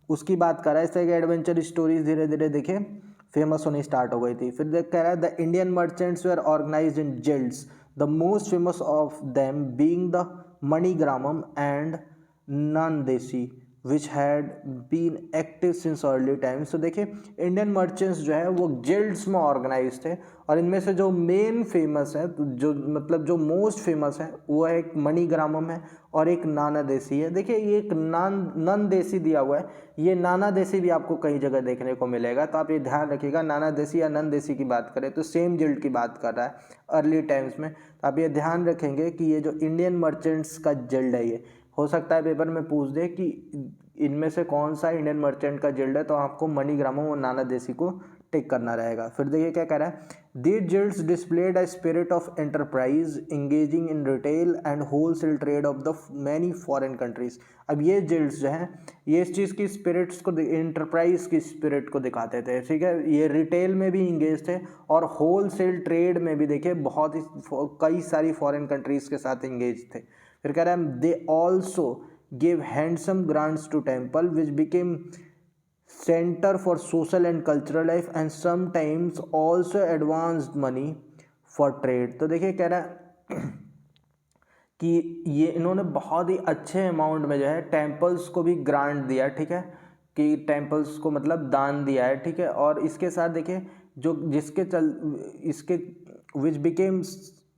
उसकी बात कर रहा है। इस तरह की एडवेंचर स्टोरीज धीरे धीरे देखिए फेमस होनी स्टार्ट हो गई थी। फिर देख कह रहा है the Indian merchants were organised in guilds, the most famous of them being the Manigramam and Nanadesi which had been active since early times. तो देखिए इंडियन मर्चेंट्स जो है वो गिल्ड्स में ऑर्गेनाइज थे, और इनमें से जो मेन फेमस है, जो मतलब जो मोस्ट फेमस है, वो है एक मणिग्रामम है और एक नाना देसी है। देखिए ये एक नन देसी दिया हुआ है, ये नाना देसी भी आपको कई जगह देखने को मिलेगा, तो आप ये ध्यान रखिएगा। नाना देसी या नन देसी की बात करें तो सेम गिल्ड की बात कर रहा है अर्ली टाइम्स में, तो आप ये ध्यान रखेंगे कि ये जो इंडियन मर्चेंट्स का गिल्ड है, ये हो सकता है पेपर में पूछ दे कि इनमें से कौन सा इंडियन मर्चेंट का गिल्ड है, तो आपको मणिग्रामम और नाना देसी को टिक करना रहेगा। फिर देखिए क्या कह रहा है, these guilds displayed a spirit of enterprise engaging in retail and wholesale trade off the many foreign countries. अब ये गिल्ड्स जो हैं ये इस चीज़ की स्पिरिट्स को, एंटरप्राइज की स्पिरिट को दिखाते थे, ठीक है। ये रिटेल में भी इंगेज थे और होलसेल ट्रेड में भी देखिए बहुत ही कई सारी फॉरेन कंट्रीज के साथ इंगेज थे। फिर कह रहा है they also give handsome grants to temple which became centre for social and cultural life and sometimes also advanced money for trade. तो देखिए कह रहा है कि ये इन्होंने बहुत ही अच्छे अमाउंट में जो है टेम्पल्स को भी ग्रांट दिया, ठीक है, कि टेम्पल्स को मतलब दान दिया है, ठीक है। और इसके साथ देखिए जो इसके विच became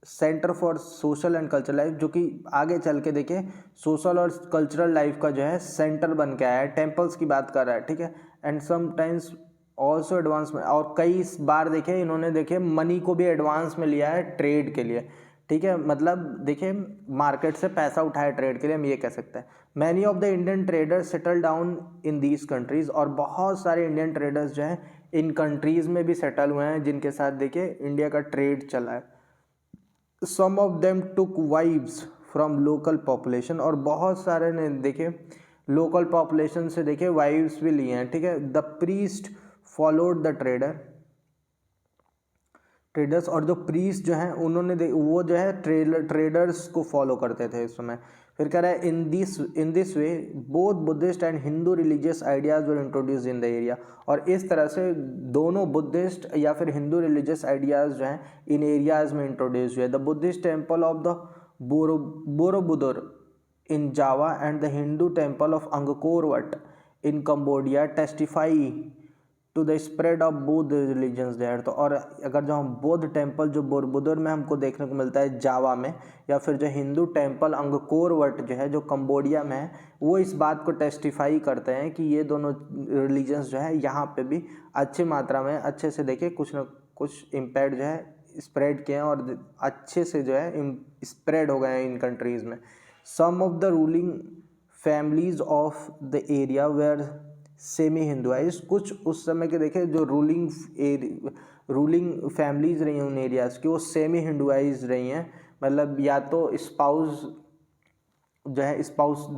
centre for social and cultural life, जो कि आगे चल के देखिए सोशल और कल्चरल लाइफ का जो है सेंटर बन के आया है, टेम्पल्स की बात कर रहा है, ठीक है। एंड समटाइम्स ऑल्सो एडवांस में, और कई बार देखिए इन्होंने देखिए मनी को भी एडवांस में लिया है ट्रेड के लिए, ठीक है। मतलब देखिए मार्केट से पैसा उठाया ट्रेड के लिए, हम ये कह सकते हैं। Many of the Indian traders settle down in these countries, और बहुत सारे इंडियन ट्रेडर्स जो हैं इन कंट्रीज़ में भी सेटल हुए हैं जिनके साथ देखिए इंडिया का ट्रेड चला है। Some of them took wives from local population, और बहुत सारे ने देखिए लोकल पॉपुलेशन से देखिए वाइव्स भी लिए हैं, ठीक है। The priest followed the traders, और जो प्रीस्ट जो हैं उन्होंने वो जो है ट्रेडर्स को फॉलो करते थे इस समय। फिर कह रहा है इन this way both Buddhist and Hindu religious ideas were introduce in the area, और इस तरह से दोनों बुद्धिस्ट या फिर हिंदू रिलीजियस आइडियाज़ जो हैं इन एरियाज़ में इंट्रोड्यूस हुए। The Buddhist temple of the Borobudur in Java and the Hindu temple of Angkor Wat in Cambodia testify to the spread of both religions there. तो और अगर जो हम बौद्ध टेम्पल जो बोरोबुदर में हमको देखने को मिलता है जावा में, या फिर जो हिंदू टेम्पल अंगकोर वट जो है जो कंबोडिया में है, वो इस बात को टेस्टिफाई करते हैं कि ये दोनों रिलीजन्स जो है यहाँ पे भी अच्छी मात्रा में अच्छे से देखिए कुछ न कुछ इम्पैक्ट जो है स्प्रेड किए हैं और अच्छे से जो है स्प्रेड हो गए हैं इन कंट्रीज़ में। Some of the ruling families of the area were semi Hinduized, कुछ उस समय के देखे जो रूलिंग फैमिलीज रही हैं उन एरियाज़ की वो सेमी हिंदुआइज रही हैं, मतलब या तो स्पाउस जो है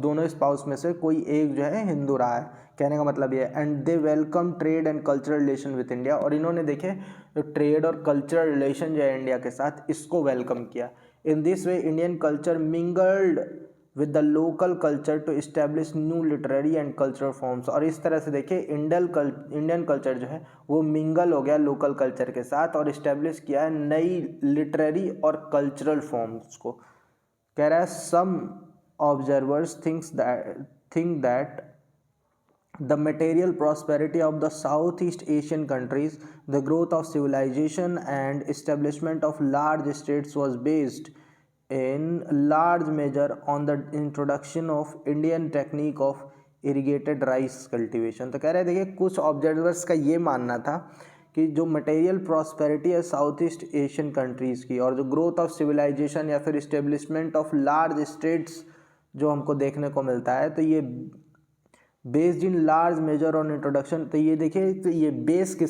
दोनों स्पाउस में से कोई एक जो है हिंदू रहा है, कहने का मतलब ये है। And they welcome trade and cultural relation with India, और इन्होंने देखे जो ट्रेड और कल्चरल रिलेशन जो है इंडिया के साथ इसको वेलकम किया। In this way Indian culture mingled with the local culture to establish new literary and cultural forms, और इस तरह से देखिए इंडियन कल्चर जो है वो मिंगल हो गया लोकल कल्चर के साथ और इस्टेब्लिश किया है नई लिटरेरी और कल्चरल फॉर्म्स को। कह रहा है सम observers think that the material prosperity of the Southeast Asian countries, the growth of civilization and establishment of large states was based in large measure on the introduction of Indian technique of irrigated rice cultivation। तो कह रहे हैं देखिए कुछ observers का ये मानना था कि जो मटेरियल प्रॉस्पेरिटी है साउथ ईस्ट एशियन कंट्रीज़ की और जो ग्रोथ ऑफ सिविलाइजेशन या फिर इस्टेब्लिशमेंट ऑफ लार्ज स्टेट्स जो हमको देखने को मिलता है, तो ये based in large major on introduction. तो ये देखिए तो ये बेस्ड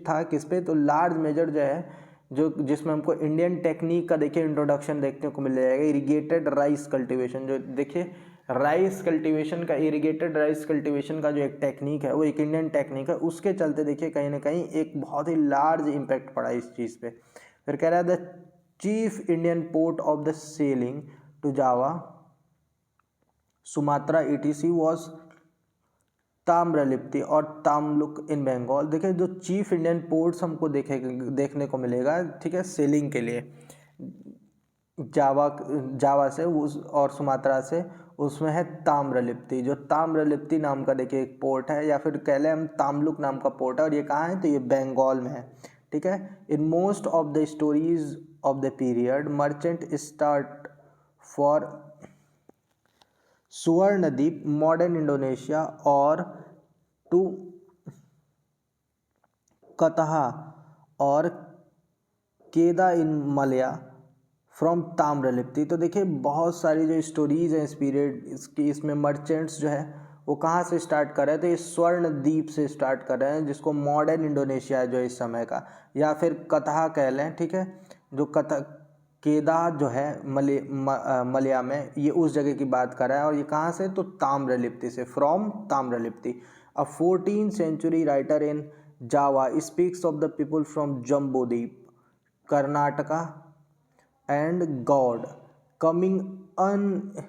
था किस पे, तो लार्ज मेजर जो है जो जिसमें हमको इंडियन टेक्निक का देखिए इंट्रोडक्शन देखने को मिल जाएगा। इरिगेटेड राइस कल्टीवेशन, जो देखिए राइस कल्टीवेशन का, इरिगेटेड राइस कल्टीवेशन का जो एक टेक्निक है वो एक इंडियन टेक्निक है, उसके चलते देखिए कहीं ना कहीं एक बहुत ही लार्ज इम्पैक्ट पड़ा इस चीज़ पे। फिर कह रहा है the chief Indian port of the sailing to Java Sumatra ETC was Tamralipti और तामलुक इन बंगाल। देखिए जो चीफ इंडियन पोर्ट्स हमको देखने को मिलेगा, ठीक है, सेलिंग के लिए जावा से और सुमात्रा से, उसमें है ताम्रलिप्ति। जो ताम्रलिप्ति नाम का देखिए एक पोर्ट है, या फिर कह लें हम तामलुक नाम का पोर्ट है, और ये कहाँ है तो ये बंगाल में है, ठीक है। In most of the stories of the period merchant start for Suvarnadweep modern Indonesia और टू कतहा और केदा इन मलया फ्रॉम ताम्रलिप्ति। तो देखिए बहुत सारी जो स्टोरीज़ हैं इस पीरियड इसकी, इसमें मर्चेंट्स जो है वो कहाँ से स्टार्ट कर रहे हैं, तो ये स्वर्ण द्वीप से स्टार्ट कर रहे हैं, जिसको मॉडर्न इंडोनेशिया है जो इस समय का, या फिर कतहा कह लें, ठीक है। जो केदाह जो है मलया में, ये उस जगह की बात कर रहा है। और ये कहाँ से, तो ताम्रलिप्ति से, from Tamralipti. A 14th century writer in Java speaks of the people from Jambudweep, Karnataka and God coming unceasingly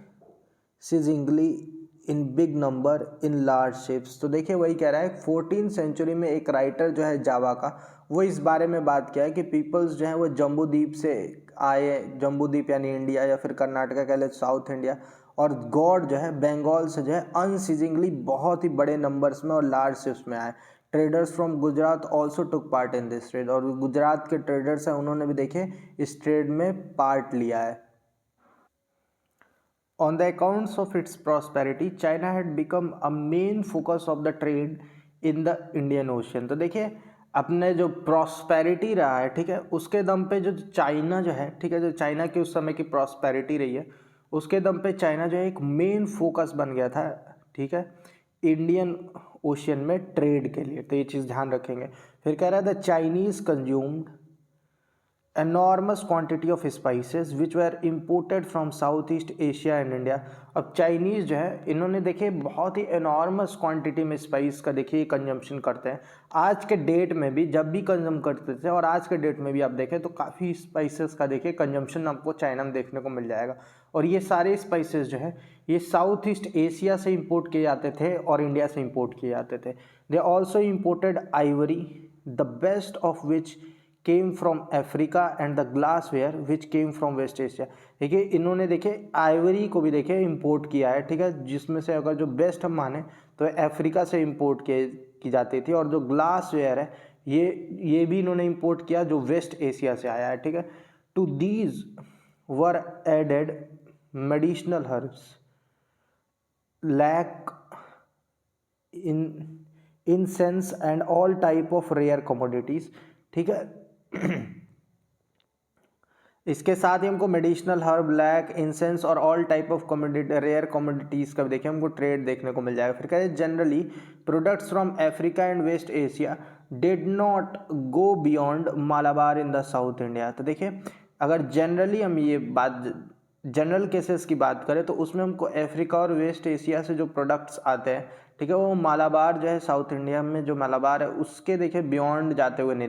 in big number in large ships। तो देखिए वही कह रहा है 14th सेंचुरी में एक राइटर जो है जावा का, वो इस बारे में बात किया है कि पीपल्स जो है वो जम्बूद्वीप से आए, जम्बूद्वीप यानी इंडिया या फिर कर्नाटका कह ले साउथ इंडिया, और गॉड जो है बंगाल से जो है अनसीजिंगली बहुत ही बड़े नंबर्स में और लार्ज शिप्स में आए। Traders from Gujarat also took part in this trade, और गुजरात के ट्रेडर्स हैं उन्होंने भी देखे इस ट्रेड में पार्ट लिया है। On the accounts of its prosperity, China had become a main focus of the trade in the Indian Ocean। तो देखिए अपने जो प्रॉस्पेरिटी रहा है, ठीक है, उसके दम पे जो चाइना जो है, ठीक है, जो चाइना की उस समय की प्रॉस्पेरिटी रही है, उसके दम पे चाइना जो है एक मेन फोकस बन गया था, ठीक है, इंडियन ओशियन में ट्रेड के लिए। तो ये चीज़ ध्यान रखेंगे। फिर कह रहा है the Chinese consumed enormous quantity of spices which were imported from Southeast Asia and India। अब चाइनीज़ जो है इन्होंने देखे बहुत ही enormous quantity में स्पाइस का देखिए कंजम्पशन करते हैं। आज के डेट में भी जब भी कंज्यूम करते थे और आज के डेट में भी आप देखें तो काफ़ी स्पाइसेस का देखिए कंजम्पशन आपको चाइना में देखने को मिल जाएगा। और ये सारे स्पाइसेस जो है ये साउथ ईस्ट एशिया से इंपोर्ट किए जाते थे और इंडिया से इंपोर्ट किए जाते थे। They also imported ivory the best of which came from Africa and the glassware which came from West Asia. देखिए इन्होंने देखे आइवरी को भी देखे इंपोर्ट किया है, ठीक है, जिसमें से अगर जो बेस्ट हम माने तो अफ्रीका से इंपोर्ट की जाती थी। और जो ग्लासवेयर है ये भी इन्होंने इंपोर्ट किया जो वेस्ट एशिया से आया है, ठीक है। To these were added medicinal herbs lac incense and all type of rare commodities, ठीक है। इसके साथ ही हमको मेडिसिनल हर्ब लैक इंसेंस और all type of commodity rare commodities का भी देखिए हमको ट्रेड देखने को मिल जाएगा। फिर कहते हैं generally products from Africa and West Asia did not go beyond Malabar in the South India. तो देखिए अगर जनरली हम ये बात जनरल केसेस की बात करें तो उसमें हमको अफ्रीका और वेस्ट एशिया से जो प्रोडक्ट्स आते हैं, ठीक है, वो मालाबार जो है साउथ इंडिया में जो मालाबार है उसके देखिए बियॉन्ड जाते हुए नहीं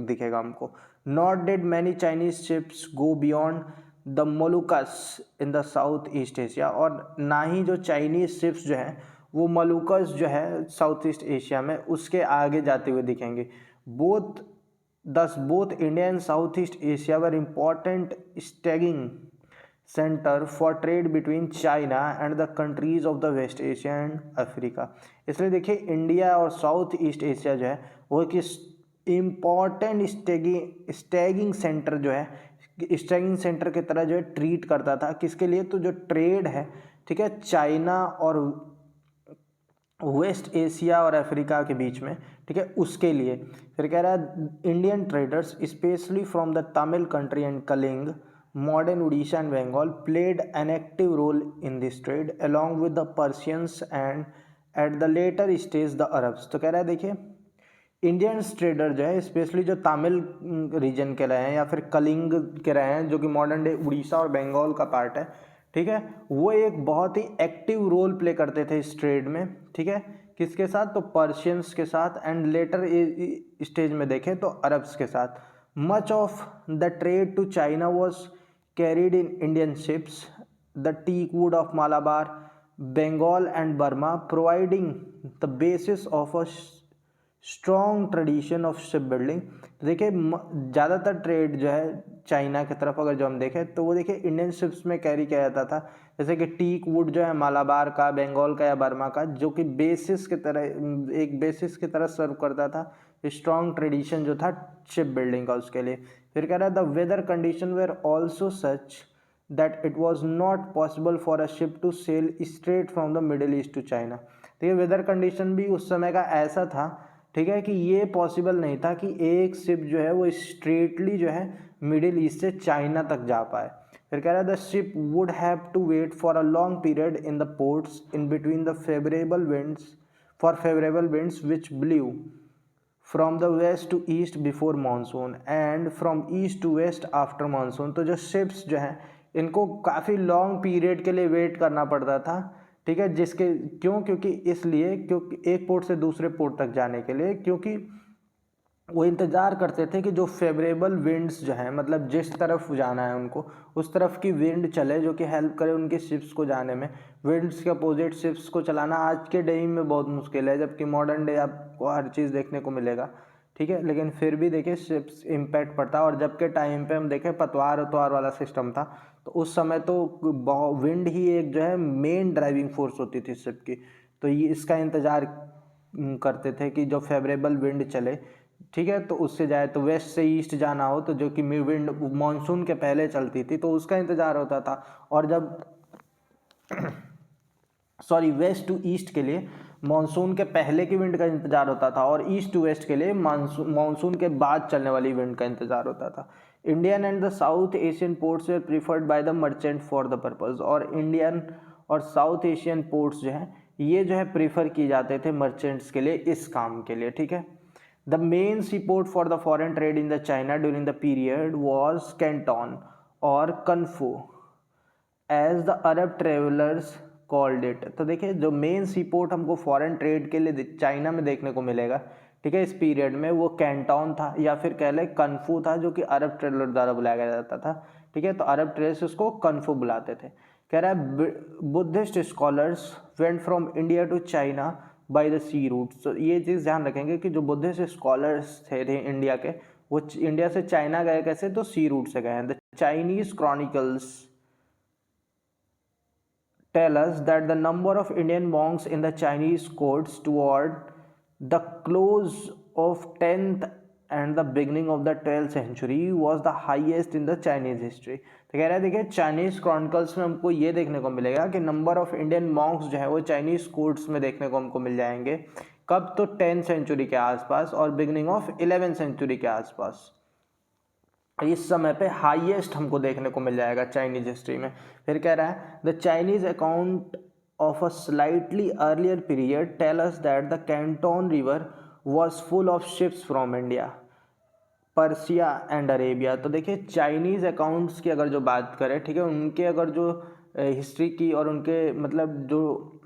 दिखेगा हमको। Not did many Chinese ships go beyond the Moluccas in the South East Asia, और ना ही जो चाइनीज शिप्स जो हैं वो मोलुकस जो है साउथ ईस्ट एशिया में उसके आगे जाते हुए दिखेंगे। Both India and South East Asia were important staging centre for trade between China and the countries of the West Asia and Africa. इसलिए देखिए इंडिया और साउथ ईस्ट एशिया जो है वो एक इम्पॉर्टेंट स्टैगिंग सेंटर जो है, स्टैगिंग सेंटर की तरह जो है ट्रीट करता था। किसके लिए, तो जो ट्रेड है, ठीक है, चाइना और वेस्ट एशिया और अफ्रीका के बीच में, ठीक है, उसके लिए। फिर कह रहा है Indian traders specially from the Tamil country and Kalinga modern Odisha and Bengal played an active role in this trade along with the Persians and at the later stage the Arabs। तो कह रहा है देखिए इंडियंस ट्रेडर जो है specially जो Tamil reason के रहे हैं या फिर कलिंग के रहे हैं जो कि मॉडर्न डे उड़ीसा और बंगाल का पार्ट है, ठीक है, वो एक बहुत ही एक्टिव रोल प्ले करते थे इस ट्रेड में, ठीक है, किसके साथ, तो पर्शियंस के साथ एंड लेटर स्टेज में देखें तो अरब्स के साथ। Much of the trade to China was carried in Indian ships, the teak wood of Malabar, Bengal and Burma, providing the basis of a strong tradition of shipbuilding। तो देखिए ज़्यादातर trade जो है चाइना की तरफ अगर जो हम देखें तो वो देखिए इंडियन शिप्स में कैरी किया जाता था, जैसे कि टीक वुड जो है मालाबार का, बंगाल का या बर्मा का, जो कि बेसिस की तरह एक बेसिस की तरह सर्व करता था, स्ट्रॉन्ग ट्रेडिशन जो था शिप बिल्डिंग का उसके लिए। फिर कह रहा है the weather condition were also such that it was not possible for a ship to sail straight from the Middle East to China. तो ये वेदर कंडीशन भी उस समय का ऐसा था, ठीक है, कि ये पॉसिबल नहीं था कि एक शिप जो है वो स्ट्रेटली जो है मिडिल ईस्ट से चाइना तक जा पाए। फिर कह रहा है the ship would have to wait for a long period in the ports in between the favourable winds which blew from the west to east before monsoon and from east to west after monsoon. तो जो ships जो हैं इनको काफ़ी long period के लिए wait करना पड़ता था, ठीक है, जिसके क्योंकि इसलिए क्योंकि एक पोर्ट से दूसरे पोर्ट तक जाने के लिए, क्योंकि वो इंतज़ार करते थे कि जो फेवरेबल विंड्स जो हैं, मतलब जिस तरफ जाना है उनको उस तरफ की विंड चले जो कि हेल्प करे उनके शिप्स को जाने में। विंड्स के अपोजिट शिप्स को चलाना आज के टाइम में बहुत मुश्किल है, जबकि मॉडर्न डे आपको हर चीज़ देखने को मिलेगा, ठीक है, लेकिन फिर भी देखिए शिप्स इम्पैक्ट पड़ता है। और जब के टाइम पे हम देखें पतवार उतवार वाला सिस्टम था, तो उस समय तो विंड ही एक जो है मेन ड्राइविंग फोर्स होती थी शिप की। तो ये इसका इंतज़ार करते थे कि जो फेवरेबल विंड चले, ठीक है, तो उससे जाए। तो वेस्ट से ईस्ट जाना हो तो जो कि विंड मानसून के पहले चलती थी तो उसका इंतज़ार होता था। और जब सॉरी वेस्ट टू ईस्ट के लिए मानसून के पहले की विंड का इंतजार होता था, और ईस्ट टू वेस्ट के लिए मानसून के बाद चलने वाली विंड का इंतजार होता था। Indian and the south Asian ports way preferred by the merchant for the purpose. और इंडियन और साउथ एशियन पोर्ट्स जो हैं ये जो है प्रीफर किए जाते थे मर्चेंट्स के लिए इस काम के लिए, ठीक है। The main sea port for the foreign trade in the China during the period was Canton और Kanfu as the Arab travellers called it. तो देखिए जो मेन सी पोर्ट हमको फॉरेन ट्रेड के लिए चाइना में देखने को मिलेगा, ठीक है, इस पीरियड में वो कैंटोन था या फिर कह लें कन्फू था, जो कि अरब ट्रेवलर द्वारा बुलाया जाता था, ठीक है। तो अरब ट्रेडर्स उसको कन्फू बुलाते थे। कह रहा है Buddhist scholars went from India to China by the sea route. तो ये चीज़ ध्यान रखेंगे कि जो बुद्धिस्ट स्कॉलर्स थे इंडिया के, वो इंडिया से चाइना गए कैसे, तो सी रूट से गए हैं। The Chinese chronicles tell us that the number of Indian monks in the Chinese courts toward the close of 10th and the beginning of the 12th century was the highest in the Chinese history। तो कह रहा है देखिए Chinese chronicles में हमको ये देखने को मिलेगा कि नंबर ऑफ इंडियन मॉन्क्स जो है वो चाइनीज कोर्ट्स में देखने को हमको मिल जाएंगे। कब, तो 10th सेंचुरी के आसपास और बिगिनिंग ऑफ 11th सेंचुरी के आसपास। इस समय पे हाईएस्ट हमको देखने को मिल जाएगा चाइनीज हिस्ट्री में। फिर कह रहा है the Chinese account of a slightly earlier period tell us that the Canton river was full of ships from India, Persia and Arabia. तो देखिए चाइनीज़ अकाउंट्स की अगर जो बात करें, ठीक है, उनके अगर जो हिस्ट्री की और उनके मतलब जो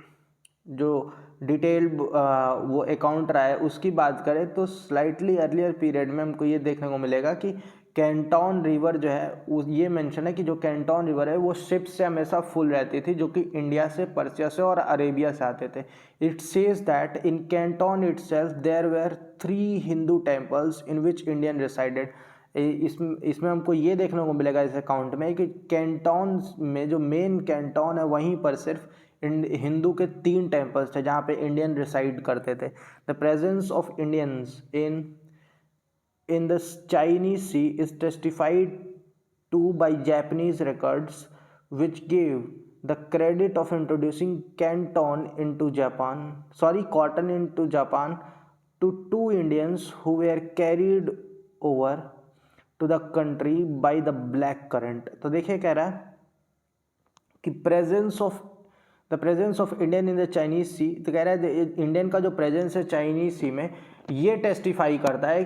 जो डिटेल वो अकाउंट रहा है उसकी बात करें, तो स्लाइटली अर्लियर पीरियड में हमको ये देखने को मिलेगा कि कैंटोन रिवर जो है ये मेंशन है कि जो कैंटोन रिवर है वो शिप से हमेशा फुल रहती थी, जो कि इंडिया से, पर्सिया से और अरेबिया से आते थे। It says that in Canton itself there were 3 Hindu temples in which Indian resided. इसमें हमको ये देखने को मिलेगा इस अकाउंट में कि कैंटोन में जो मेन कैंटोन है वहीं पर सिर्फ हिंदू के 3 टेम्पल्स थे जहाँ पे इंडियन रिसाइड करते थे। The presence of Indians in the Chinese Sea is testified to by Japanese records, which gave the credit of introducing cotton into Japan to 2 Indians who were carried over to the country by the black current। तो देखिए कह रहा है कि the presence of Indian in the Chinese sea. तो कह रहा है इंडियन का जो प्रेजेंस है चाइनीज सी में ये टेस्टिफाई करता है।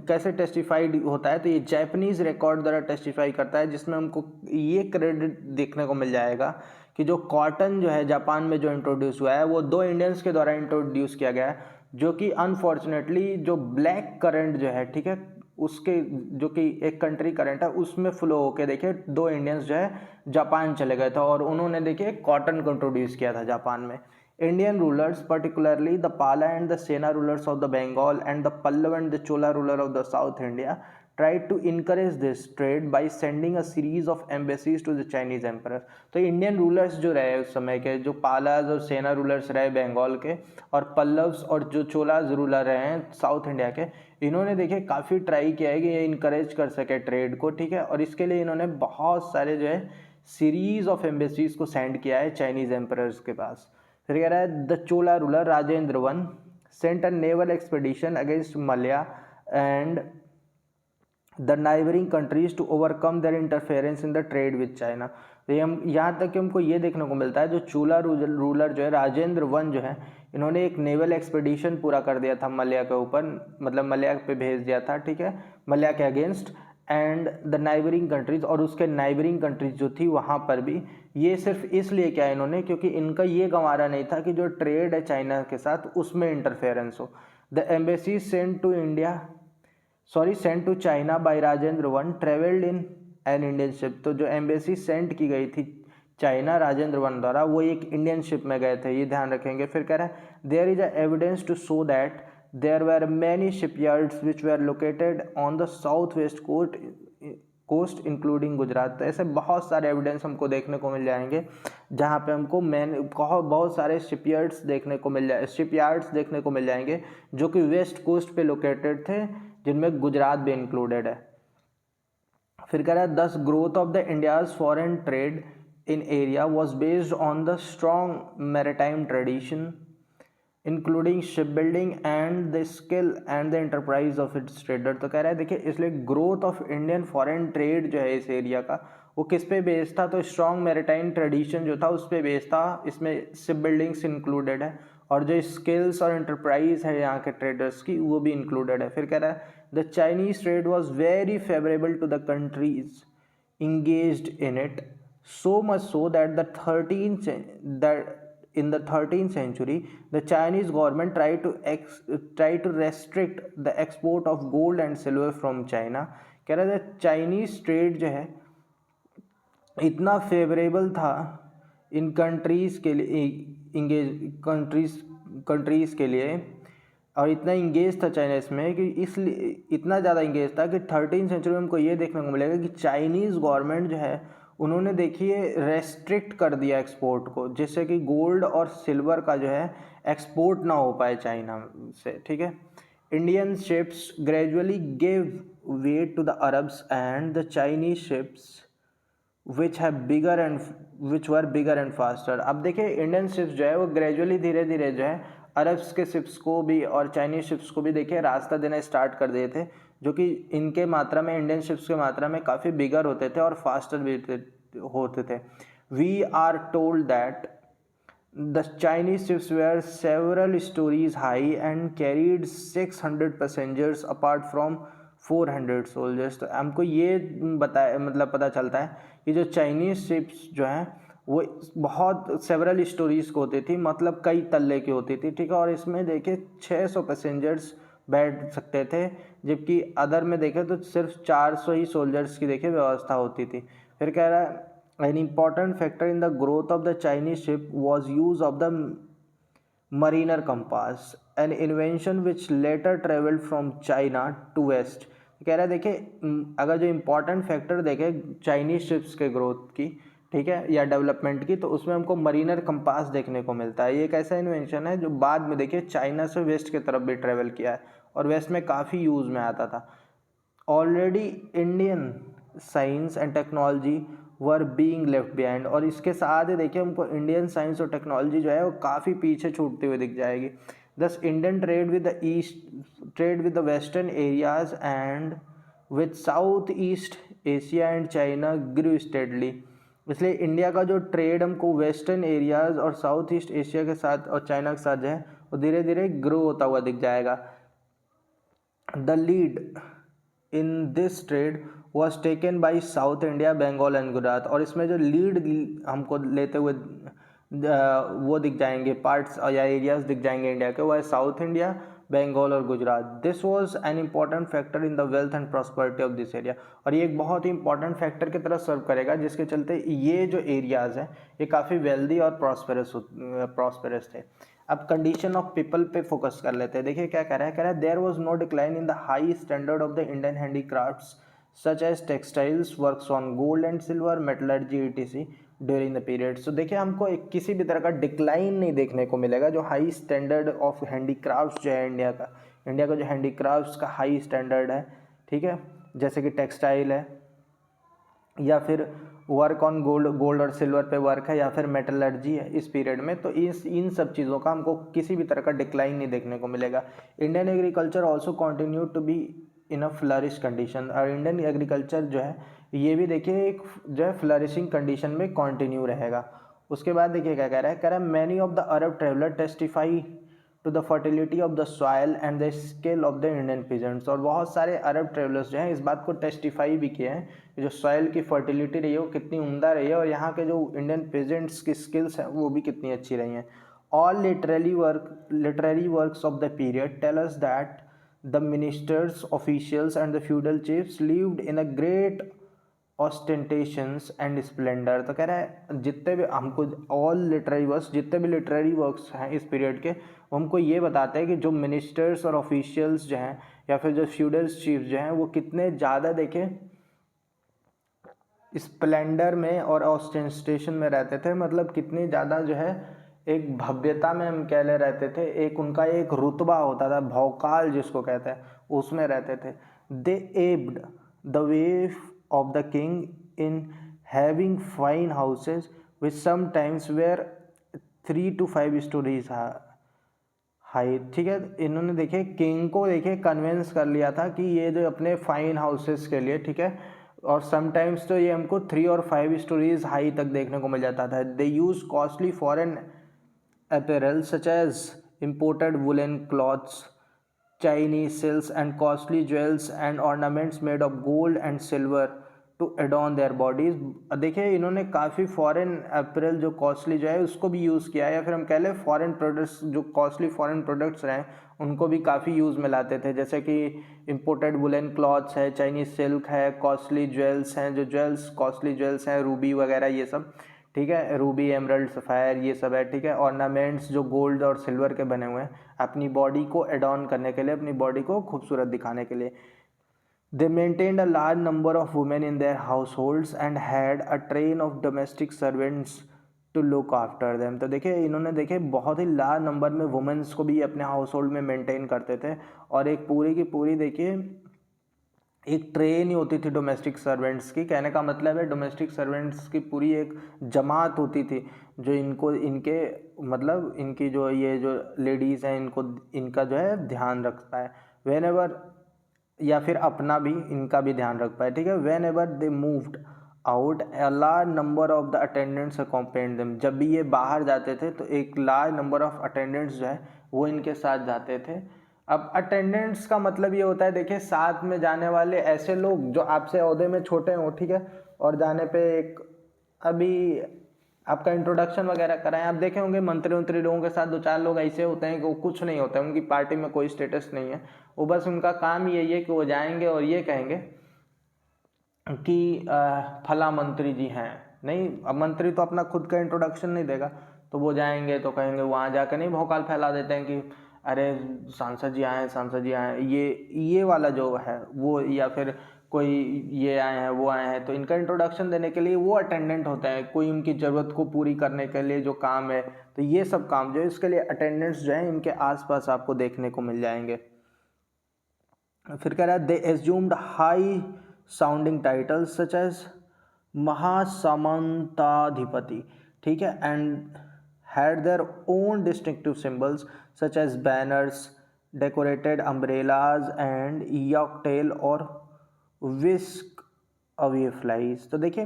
कैसे टेस्टिफाइड होता है, तो ये जापानीज रिकॉर्ड द्वारा टेस्टिफाई करता है, जिसमें हमको ये क्रेडिट देखने को मिल जाएगा कि जो कॉटन जो है जापान में जो इंट्रोड्यूस हुआ है वो 2 इंडियंस के द्वारा इंट्रोड्यूस किया गया है, जो कि अनफॉर्चुनेटली जो ब्लैक करंट जो है, ठीक है, उसके जो कि एक कंट्री करंट है उसमें फ्लो होके देखिए 2 इंडियंस जो है जापान चले गए थे और उन्होंने देखिए कॉटन को इंट्रोड्यूस किया था जापान में। Indian rulers, particularly the Pala and the Sena rulers of the Bengal and the Pallava and the Chola ruler of the South India, tried to encourage this trade by sending a series of embassies to the Chinese emperor। तो Indian rulers जो रहे उस समय के, जो पालाज और सेना rulers रहे बंगाल के, और पल्लव्स और जो चोलाज रूलर रहे हैं साउथ इंडिया के, इन्होंने देखिए काफ़ी ट्राई किया है कि ये इनकरेज कर सके ट्रेड को, ठीक है, और इसके लिए इन्होंने बहुत सारे जो है सीरीज ऑफ एम्बेसीज को सेंड किया है चाइनीज़ एम्परर्स के पास। फिर कह रहा है the Chola ruler Rajendra one sent a naval expedition against Malaya and the neighbouring countries to overcome their interference in the trade with China. तो ये हम यहाँ तक कि हमको ये देखने को मिलता है, जो चूला रूलर जो है राजेंद्र वन जो है, इन्होंने एक नेवल एक्सपीडिशन पूरा कर दिया था मलया के ऊपर, मतलब मलया पे भेज दिया था, ठीक है, मलया के against, and the neighbouring countries, और उसके नाइबरिंग कंट्रीज जो थी वहाँ पर भी। ये सिर्फ इसलिए किया इन्होंने क्योंकि इनका ये गंवारा नहीं था कि जो ट्रेड है चाइना के साथ उसमें इंटरफेरेंस हो। The embassy sent to India sent to China by Rajendra one travelled in an Indian ship. तो जो एम्बेसी सेंट की गई थी चाइना राजेंद्र वन द्वारा, वो एक इंडियन शिप में गए थे, ये ध्यान रखेंगे। फिर कह रहा है there is a evidence to show that there were many shipyards which were located on the south west coast including Gujarat. तो ऐसे बहुत सारे एविडेंस हमको देखने को मिल जाएंगे जहाँ पे हमको बहुत सारे शिपयार्ड्स देखने को मिल जाएंगे जो कि वेस्ट कोस्ट पे लोकेटेड थे, जिनमें गुजरात भी इंक्लूडेड है। फिर कह रहा है दस growth of the India's foreign trade in area was based on the strong maritime tradition including ship building and the skill and the enterprise of its trader. तो कह रहा है देखिए, इसलिए growth of Indian foreign trade जो है इस area का, वो किस पे बेस्ड था, तो स्ट्रॉन्ग मैरिटाइम ट्रेडिशन जो था उस पे बेस्ड था। इसमें शिप बिल्डिंग्स इंक्लूडेड है, और जो स्किल्स और एंटरप्राइज है यहाँ के ट्रेडर्स की वो भी इंक्लूडेड है। फिर कह रहा है the Chinese trade was very favourable to the countries engaged in it, so much so that in the 13th century the Chinese government tried to restrict the export of gold and silver from China। कह रहा था Chinese trade जो है इतना favourable था इन countries के लिए, countries के लिए, और इतना इंगेज था चाइना इसमें कि इसलिए इतना ज़्यादा इंगेज था कि 13वीं सेंचुरी में हमको ये देखने को मिलेगा कि चाइनीज़ गवर्नमेंट जो है उन्होंने देखिए रेस्ट्रिक्ट कर दिया एक्सपोर्ट को, जिससे कि गोल्ड और सिल्वर का जो है एक्सपोर्ट ना हो पाए चाइना से, ठीक है। Indian ships gradually give way to the Arabs and the Chinese ships which were bigger and faster. अब देखिए इंडियन शिप्स जो है वो ग्रेजुअली धीरे धीरे जो है अरब्स के शिप्स को भी और चाइनीज शिप्स को भी देखिए रास्ता देना स्टार्ट कर दिए थे, जो कि इनके मात्रा में, इंडियन शिप्स के मात्रा में काफ़ी बिगर होते थे और फास्टर भी होते थे। We are told that the Chinese ships were several storeys high and carried 600 passengers apart from 400 soldiers. तो हमको ये पता चलता है कि जो चाइनीज शिप्स जो हैं वो बहुत सेवरल स्टोरीज को होती थी, मतलब कई तल्ले की होती थी, ठीक है, और इसमें देखिए 600 पैसेंजर्स बैठ सकते थे, जबकि अदर में देखें तो सिर्फ 400 ही सोल्जर्स की देखिए व्यवस्था होती थी। फिर कह रहा है an important factor in the growth of the Chinese ship was use of the mariner compass, an invention which later travelled from China to west. कह रहा है देखिए, अगर जो इम्पोर्टेंट फैक्टर देखें चाइनीज शिप्स के ग्रोथ की, ठीक है, या डेवलपमेंट की, तो उसमें हमको मरीनर कंपास देखने को मिलता है। ये एक ऐसा इन्वेंशन है जो बाद में देखिए चाइना से वेस्ट की तरफ भी ट्रेवल किया है और वेस्ट में काफ़ी यूज़ में आता था। Already Indian science and technology were being left behind, और इसके साथ ही देखिए हमको इंडियन साइंस और टेक्नोलॉजी जो है वो काफ़ी पीछे छूटती हुई दिख जाएगी। Thus Indian trade with the western areas and with South East Asia and China grew steadily. इसलिए इंडिया का जो ट्रेड हमको वेस्टर्न एरियाज और साउथ ईस्ट एशिया के साथ और चाइना के साथ जो है वो धीरे धीरे ग्रो होता हुआ दिख जाएगा। The lead in this trade was taken by South India, Bengal and Gujarat, और इसमें जो लीड हमको लेते हुए वो दिख जाएंगे पार्ट्स या एरियाज दिख जाएंगे इंडिया के, वो है साउथ इंडिया, बंगाल और Gujarat. This was an important factor in the wealth and prosperity of this area, और ये एक बहुत ही इंपॉर्टेंट फैक्टर की तरह सर्व करेगा, जिसके चलते ये जो एरियाज हैं ये काफ़ी वेल्दी और प्रॉस्पेरस थे। अब कंडीशन ऑफ पीपल पे फोकस कर लेते हैं। देखिए क्या कह रहा है there was no decline in the high standard of the Indian handicrafts such as textiles, works on gold and silver, metallurgy etc during the period. So देखिए हमको किसी भी तरह का डिक्लाइन नहीं देखने को मिलेगा। जो हाई स्टैंडर्ड ऑफ हैंडीक्राफ्ट्स जो है इंडिया का जो हैंडीक्राफ्ट्स का हाई स्टैंडर्ड है, ठीक है, जैसे कि टेक्सटाइल है या फिर वर्क ऑन गोल्ड और सिल्वर पे वर्क है या फिर मेटलर्जी है इस पीरियड में, तो इन सब चीज़ों का हमको किसी भी तरह का डिक्लाइन नहीं देखने को मिलेगा। Indian agriculture also continue to be in a flourish condition. और इंडियन एग्रीकल्चर जो है ये भी देखिए एक जो है फ्लरिशिंग कंडीशन में कंटिन्यू रहेगा। उसके बाद देखिए क्या कह रहा है many of the Arab traveller testify to the fertility of the soil and the skill of the Indian peasants. और बहुत सारे अरब ट्रेवलर्स जो हैं इस बात को टेस्टिफाई भी किए हैं कि जो सॉयल की फर्टिलिटी रही है वो कितनी उम्दा रही है और यहाँ के जो इंडियन पीजेंट्स की स्किल्स हैं वो भी कितनी अच्छी रही हैं। All literary works of the period tell us that the ministers, officials and the feudal chiefs lived in a great ostentations and splendor। तो कह रहा है जितने भी हमको ऑल लिटरेरी वर्क्स, जितने भी लिटरेरी वर्क्स हैं इस पीरियड के, वो हमको ये बताते हैं कि जो मिनिस्टर्स और ऑफिशियल्स जो हैं या फिर जो फ्यूडल चीफ्स जो हैं वो कितने ज़्यादा देखें स्प्लेंडर में और ऑस्टेंटेशन में रहते थे। मतलब कितनी ज़्यादा जो है एक भव्यता में हम कह ले रहते थे, एक उनका एक रुतबा होता था, भौकाल जिसको कहते हैं, उसमें रहते थे। They aped the way of the king in having fine houses which sometimes were 3 to 5 storeys high. ठीक है, इन्होंने देखे किंग को देखे कन्विंस कर लिया था कि ये जो अपने फाइन हाउसेस के लिए, ठीक है, और समटाइम्स तो ये हमको 3 और 5 स्टोरीज हाई तक देखने को मिल जाता था। They use costly foreign apparel such as imported woolen cloths, Chinese silks and costly jewels and ornaments made of gold and silver to adorn their bodies। देखिए इन्होंने काफ़ी फॉरेन अपरेल जो कॉस्टली जो है उसको भी यूज़ किया है, या फिर हम कह लें फॉरेन प्रोडक्ट्स जो कॉस्टली फॉरेन प्रोडक्ट्स रहे उनको भी काफ़ी यूज़ में लाते थे। जैसे कि इम्पोर्टेड वुलन क्लॉथ्स है, चाइनीज सिल्क है, कॉस्टली ज्वेल्स हैं, जो ज्वेल्स कॉस्टली ज्वेल्स हैं, रूबी वगैरह ये सब, ठीक है, रूबी, एमरल्ड, सफ़ायर ये सब है, ठीक है। ऑर्नामेंट्स जो गोल्ड और सिल्वर के बने हुए हैं अपनी बॉडी को एडॉर्न करने के लिए, अपनी बॉडी को खूबसूरत दिखाने के लिए। They maintained a large number of women in their household and had a train of domestic servants to look after them. तो देखिए इन्होंने देखे बहुत ही लार्ज नंबर में वुमेन्स को भी अपने हाउस होल्ड में मेंटेन करते थे, और एक पूरी की पूरी देखिए एक ट्रेन ही होती थी डोमेस्टिक सर्वेंट्स की। कहने का मतलब है डोमेस्टिक सर्वेंट्स की पूरी एक जमात होती थी जो इनको इनके मतलब इनकी जो ये जो लेडीज़ हैं इनको इनका जो है ध्यान रखता है वेन एवर, या फिर अपना भी इनका भी ध्यान रख पाए, ठीक है। Whenever they moved out a large number of the attendants accompanied them. जब भी ये बाहर जाते थे तो एक लार्ज नंबर ऑफ अटेंडेंट्स जो है वो इनके साथ जाते थे। अब अटेंडेंट्स का मतलब ये होता है देखिए साथ में जाने वाले ऐसे लोग जो आपसे ओहदे में छोटे हों, ठीक है, और जाने पे एक अभी आपका इंट्रोडक्शन वगैरह कराएं। आप देखे होंगे मंत्री लोगों के साथ 2-4 लोग ऐसे होते हैं कि वो कुछ नहीं होता है, उनकी पार्टी में कोई स्टेटस नहीं है, वो बस उनका काम यही है कि वो जाएंगे और ये कहेंगे कि फला मंत्री जी हैं। नहीं, अब मंत्री तो अपना खुद का इंट्रोडक्शन नहीं देगा, तो वो जाएंगे तो कहेंगे, वहाँ जाकर नहीं भौकाल फैला देते हैं कि अरे सांसद जी आए, सांसद जी आए, ये वाला जो है वो, या फिर कोई ये आए हैं वो आए हैं। तो इनका इंट्रोडक्शन देने के लिए वो अटेंडेंट होता है, कोई उनकी ज़रूरत को पूरी करने के लिए जो काम है, तो ये सब काम जो है इसके लिए अटेंडेंट्स जो हैं इनके आसपास आपको देखने को मिल जाएंगे। फिर कह रहा है they assumed high sounding titles such as mahasamantadhipati, ठीक है, and had their own distinctive symbols such as banners, decorated umbrellas and yaktail और whisk away flies। तो देखिए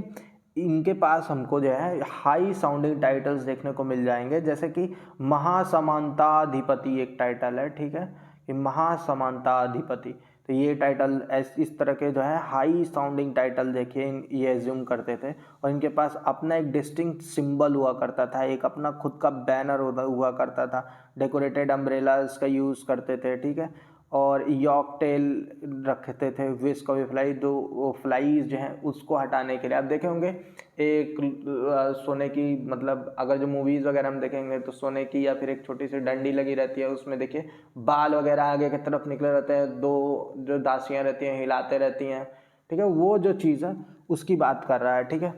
इनके पास हमको जो है हाई साउंडिंग टाइटल्स देखने को मिल जाएंगे, जैसे कि महासमानताधिपति एक टाइटल है, ठीक है, कि महासमानताधिपति। तो ये टाइटल इस तरह के जो है हाई साउंडिंग टाइटल देखिए ये एज्यूम करते थे, और इनके पास अपना एक डिस्टिंक्ट सिंबल हुआ करता था, एक अपना खुद का बैनर हुआ करता था, डेकोरेटेड अम्ब्रेलाज का यूज़ करते थे, ठीक है, और यॉक टेल रखते थे, विस्क ऑफ फ्लाई, दो फ्लाईज जो हैं उसको हटाने के लिए। आप देखे होंगे एक सोने की, मतलब अगर जो मूवीज़ वगैरह हम देखेंगे तो सोने की या फिर एक छोटी सी डंडी लगी रहती है, उसमें देखिए बाल वगैरह आगे की तरफ निकले रहते हैं, दो जो दासियाँ रहती हैं हिलाते रहती हैं, ठीक है, वो जो चीज़ है उसकी बात कर रहा है, ठीक है।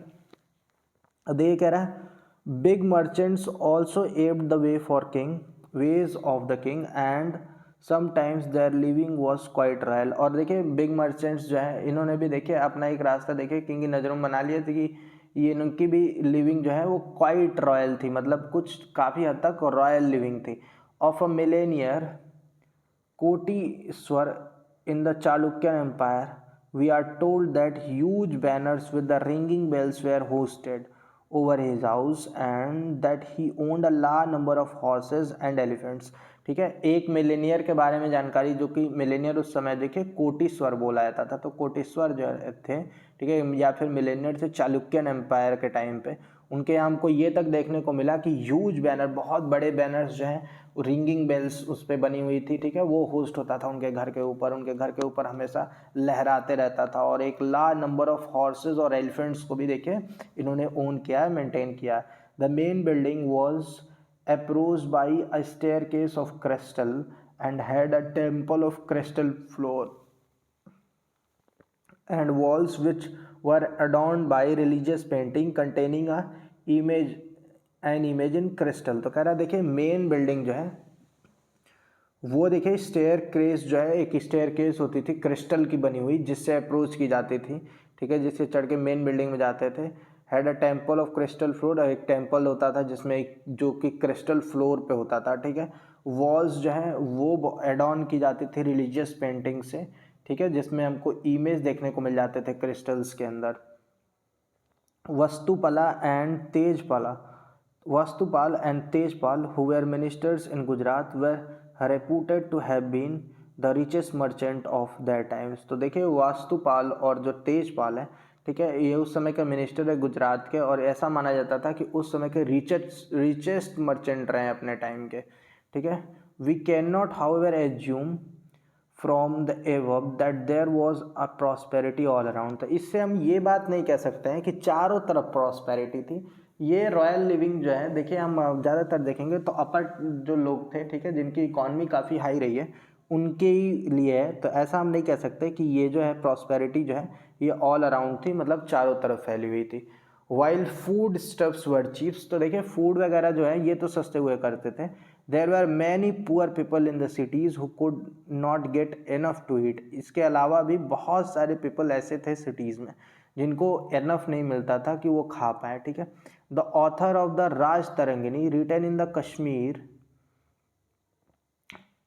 अब ये कह रहा है big merchants also aped the way for king ways of the king and sometimes their living was quite royal. और देखिए बिग मर्चेंट्स जो है इन्होंने भी देखिए अपना एक रास्ता देखिए किंग की नज़रों में बना लिया था कि ये इनकी भी लिविंग जो है वो क्वाइट रॉयल थी, मतलब कुछ काफ़ी हद तक रॉयल लिविंग थी। Of a millionaire Koteshwar in the Chalukyan Empire, we are told that huge banners with the ringing bells were hosted over his house and that he owned a large number of horses and elephants. ठीक है, एक Millionaire के बारे में जानकारी, जो कि Millionaire उस समय देखिए कोटीश्वर बोला जाता था, तो कोटीश्वर जो थे, ठीक है, या फिर मिलेनियर थे चालुक्यन एम्पायर के टाइम पे, उनके यहाँ हमको ये तक देखने को मिला कि ह्यूज बैनर, बहुत बड़े बैनर्स जो हैं, रिंगिंग बेल्स उस पर बनी हुई थी, ठीक है, वो होस्ट होता था उनके घर के ऊपर, उनके घर के ऊपर हमेशा लहराते रहता था। और एक लार्ज नंबर ऑफ हॉर्सेस और एलिफेंट्स को भी देखिए इन्होंने ओन किया है, मेंटेन किया है। The main building was approached by a staircase of crystal and had a temple of crystal floor and walls which were adorned by religious painting containing a image an image in crystal। तो कह रहा देखिए main building जो है वो देखिए stair case जो है, एक स्टेयर केस होती थी क्रिस्टल की बनी हुई जिससे अप्रोच की जाती थी, ठीक है, जिससे चढ़ के मेन बिल्डिंग में जाते थे। Had a temple of crystal floor, एक टेम्पल होता था जिसमें जो कि क्रिस्टल फ्लोर पे होता था, ठीक है। वॉल्स जो है वो एड ऑन की जाती थी रिलीजियस पेंटिंग से, ठीक है, जिसमें हमको इमेज देखने को मिल जाते थे क्रिस्टल्स के अंदर। वस्तुपाला and तेजपाला, Vastupal and Tejpal, who were ministers in Gujarat, were reputed to have been the richest merchant of their times। तो देखिए वास्तुपाल और जो तेजपाल है, ठीक है, ये उस समय के मिनिस्टर है गुजरात के, और ऐसा माना जाता था कि उस समय के रिचेस्ट मर्चेंट रहे अपने टाइम के, ठीक है। We can not however assume from the above that there was a prosperity all around. तो इससे हम ये बात नहीं कह सकते हैं कि चारों तरफ प्रॉस्पेरिटी थी। ये रॉयल लिविंग जो है, देखिए हम ज़्यादातर देखेंगे तो अपर जो लोग थे, ठीक है, जिनकी इकॉनमी काफ़ी हाई रही है, उनके लिए है। तो ऐसा हम नहीं कह सकते कि ये जो है प्रॉस्पेरिटी जो है ये ऑल अराउंड थी, मतलब चारों तरफ फैली हुई थी। वाइल फूड स्टफ्स वर चीप्स, तो देखिए फूड वगैरह जो है ये तो सस्ते हुए करते थे। There were many poor people in the cities who could not get enough to eat. इसके अलावा भी बहुत सारे पीपल ऐसे थे सिटीज़ में जिनको इनफ नहीं मिलता था कि वो खा पाए, ठीक है। The author of the Rajatarangini written in the Kashmir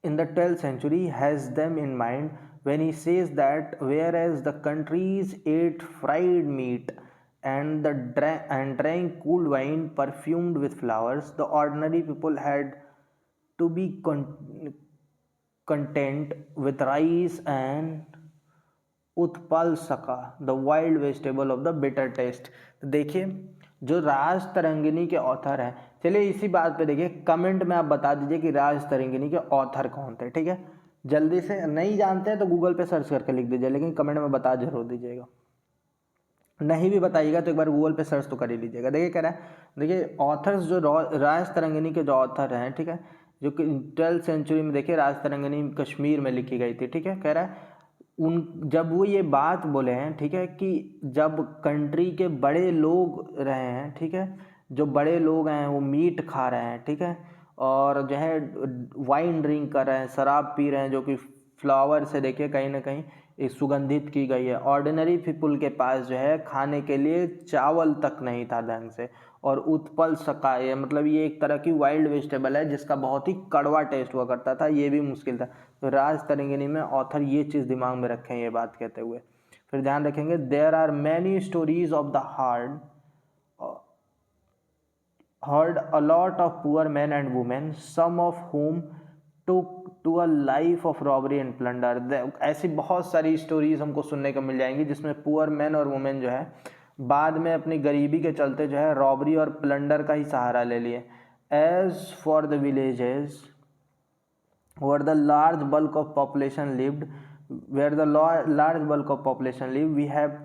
in the 12th century has them in mind when he says that whereas the countries ate fried meat and drank cool wine perfumed with flowers, the ordinary people had to be content with rice and utpala saka the wild vegetable of the bitter taste. तो देखिए जो राज तरंगिनी के author हैं, चलिए इसी बात पे देखिए कमेंट में आप बता दीजिए कि राज तरंगिनी के ऑथर कौन थे, ठीक है। जल्दी से, नहीं जानते हैं तो गूगल पे सर्च करके लिख दीजिए, लेकिन कमेंट में बता जरूर दीजिएगा। नहीं भी बताइएगा तो एक बार गूगल पे सर्च तो कर ही लीजिएगा। देखिए कह रहा है, देखिए ऑथर्स जो राज तरंगिनी के जो ऑथर हैं, ठीक है, जो कि 12th सेंचुरी में देखिए राज तरंगिनी कश्मीर में लिखी गई थी, ठीक है। कह रहा है जब वो ये बात बोले हैं, ठीक है, कि जब कंट्री के बड़े लोग रहे हैं, ठीक है, जो बड़े लोग हैं वो मीट खा रहे हैं, ठीक है, और जो है वाइन ड्रिंक कर रहे हैं, शराब पी रहे हैं, जो कि फ्लावर से देखिए कहीं ना कहीं सुगंधित की गई है। ऑर्डिनरी पीपल के पास जो है खाने के लिए चावल तक नहीं था ढंग से, और उत्पल सका, ये मतलब ये एक तरह की वाइल्ड वेजिटेबल है जिसका बहुत ही कड़वा टेस्ट हुआ करता था, ये भी मुश्किल था। तो राज तरंगिनी में ऑथर ये चीज़ दिमाग में रखें ये बात कहते हुए। फिर ध्यान रखेंगे, there are many stories of the heard a lot of poor men and women, some of whom took to a life of robbery and plunder। ऐसी बहुत सारी स्टोरीज हमको सुनने को मिल जाएंगी जिसमें पुअर मैन और वुमेन जो है बाद में अपनी गरीबी के चलते जो है रॉबरी और प्लंडर का ही सहारा ले लिए। As for the villages where the large bulk of population lived, we have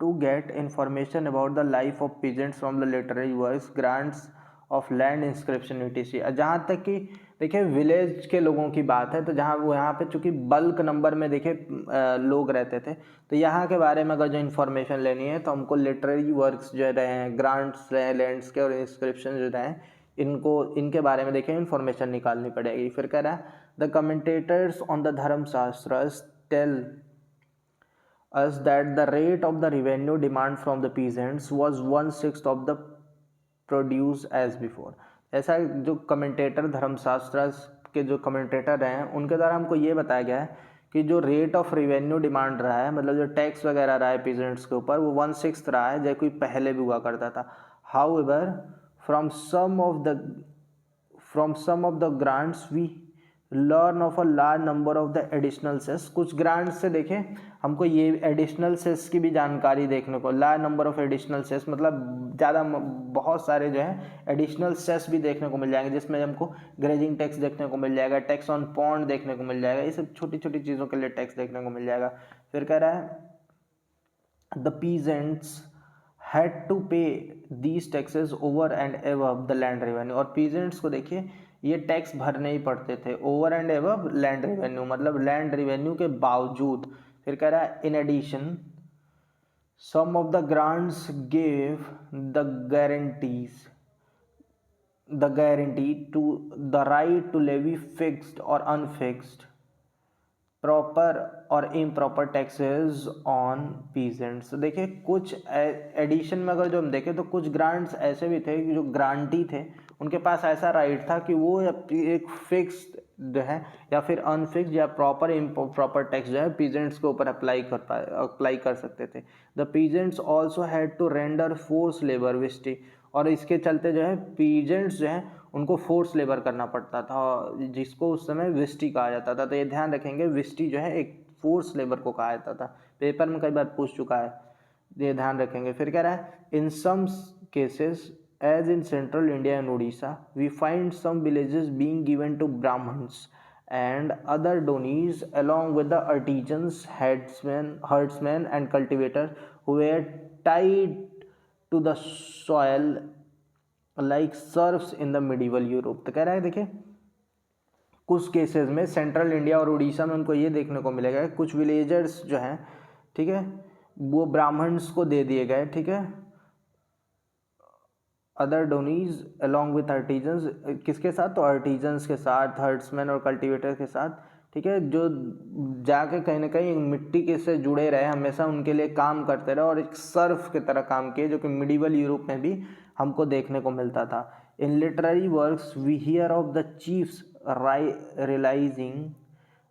to get information about the life of peasants from the literary works, grants of land, inscription etc। जहाँ तक कि देखिए village के लोगों की बात है, तो जहाँ वो यहाँ पे चूँकि बल्क नंबर में देखिए लोग रहते थे, तो यहाँ के बारे में अगर जो इन्फॉर्मेशन लेनी है तो हमको लिटरेरी वर्क्स जो रहे हैं, ग्रांट्स रहे लैंड्स के, और इंस्क्रिप्शन जो रहे हैं, इनके बारे में देखिए इन्फॉर्मेशन निकालनी पड़ेगी। फिर कह रहा है the commentators on the Dharmashastras tell us that the rate of the revenue demand from the peasants was 1/6 of the produce as before। ऐसा जो कमेंटेटर धर्मशास्त्र के जो कमेंटेटर हैं उनके द्वारा हमको ये बताया गया है कि जो रेट ऑफ रिवेन्यू डिमांड रहा है, मतलब जो टैक्स वगैरह रहा है पीजेंट्स के ऊपर, वो 1/6 रहा है जैसे कोई पहले भी हुआ करता था। However from some of the grants we learn of a large number of the additional cess. कुछ ग्रांट्स से देखें हमको ये एडिशनल सेस की भी जानकारी देखने को, large number of additional cess मतलब ज़्यादा बहुत सारे जो है एडिशनल सेस भी देखने को मिल जाएंगे, जिसमें हमको ग्रेजिंग टैक्स देखने को मिल जाएगा, टैक्स ऑन पॉन्ड देखने को मिल जाएगा, ये सब छोटी छोटी चीज़ों के लिए टैक्स देखने को मिल जाएगा। फिर कह रहा है the peasants had to pay these taxes over and above the land revenue। और पीजेंट्स को देखिए ये टैक्स भरने ही पड़ते थे over and above land revenue, मतलब लैंड रेवेन्यू के बावजूद। फिर कह रहा है in addition sum of the grants gave the guarantee to the right to levy fixed और अनफिक्स्ड प्रॉपर और इम्प्रॉपर टैक्सेस ऑन पीजेंट्स। तो देखिए कुछ एडिशन में अगर जो हम देखें तो कुछ ग्रांट्स ऐसे भी थे कि जो ग्रांटी थे उनके पास ऐसा राइट था कि वो एक फिक्स्ड जो है या फिर अनफिक्स्ड या प्रॉपर इम्प्रॉपर टैक्स जो है पीजेंट्स के ऊपर अप्लाई कर सकते थे। The peasants also had to render force labour vishti. और इसके चलते जो है पीजेंट्स जो है उनको फोर्स लेबर करना पड़ता था, जिसको उस समय विस्टी कहा जाता था। तो ये ध्यान रखेंगे, विस्टी जो है एक फोर्स लेबर को कहा जाता था, पेपर में कई बार पूछ चुका है, ये ध्यान रखेंगे। फिर कह रहा है in some cases as in central India and Orissa we find some villages being given to Brahmans and other donees along with the artisans, herdsmen and cultivators who were tied to the soil like serfs in the medieval Europe। तो कह रहा है देखिए कुछ cases में central India और उड़ीसा में उनको ये देखने को मिलेगा कुछ विलेजर्स जो हैं, ठीक है, वो ब्राह्मण्स को दे दिए गए, ठीक है, other donee's along with artisans, किसके साथ, तो आर्टिजन्स के साथ, हर्ड्समैन और कल्टीवेटर के साथ, ठीक है, जो जाके कहीं ना कहीं मिट्टी के से जुड़े रहे, हमेशा उनके लिए काम करते रहे और एक सर्फ की तरह काम किए, जो कि मिडिवल यूरोप में भी हमको देखने को मिलता था। In literary works we hear of the chiefs realising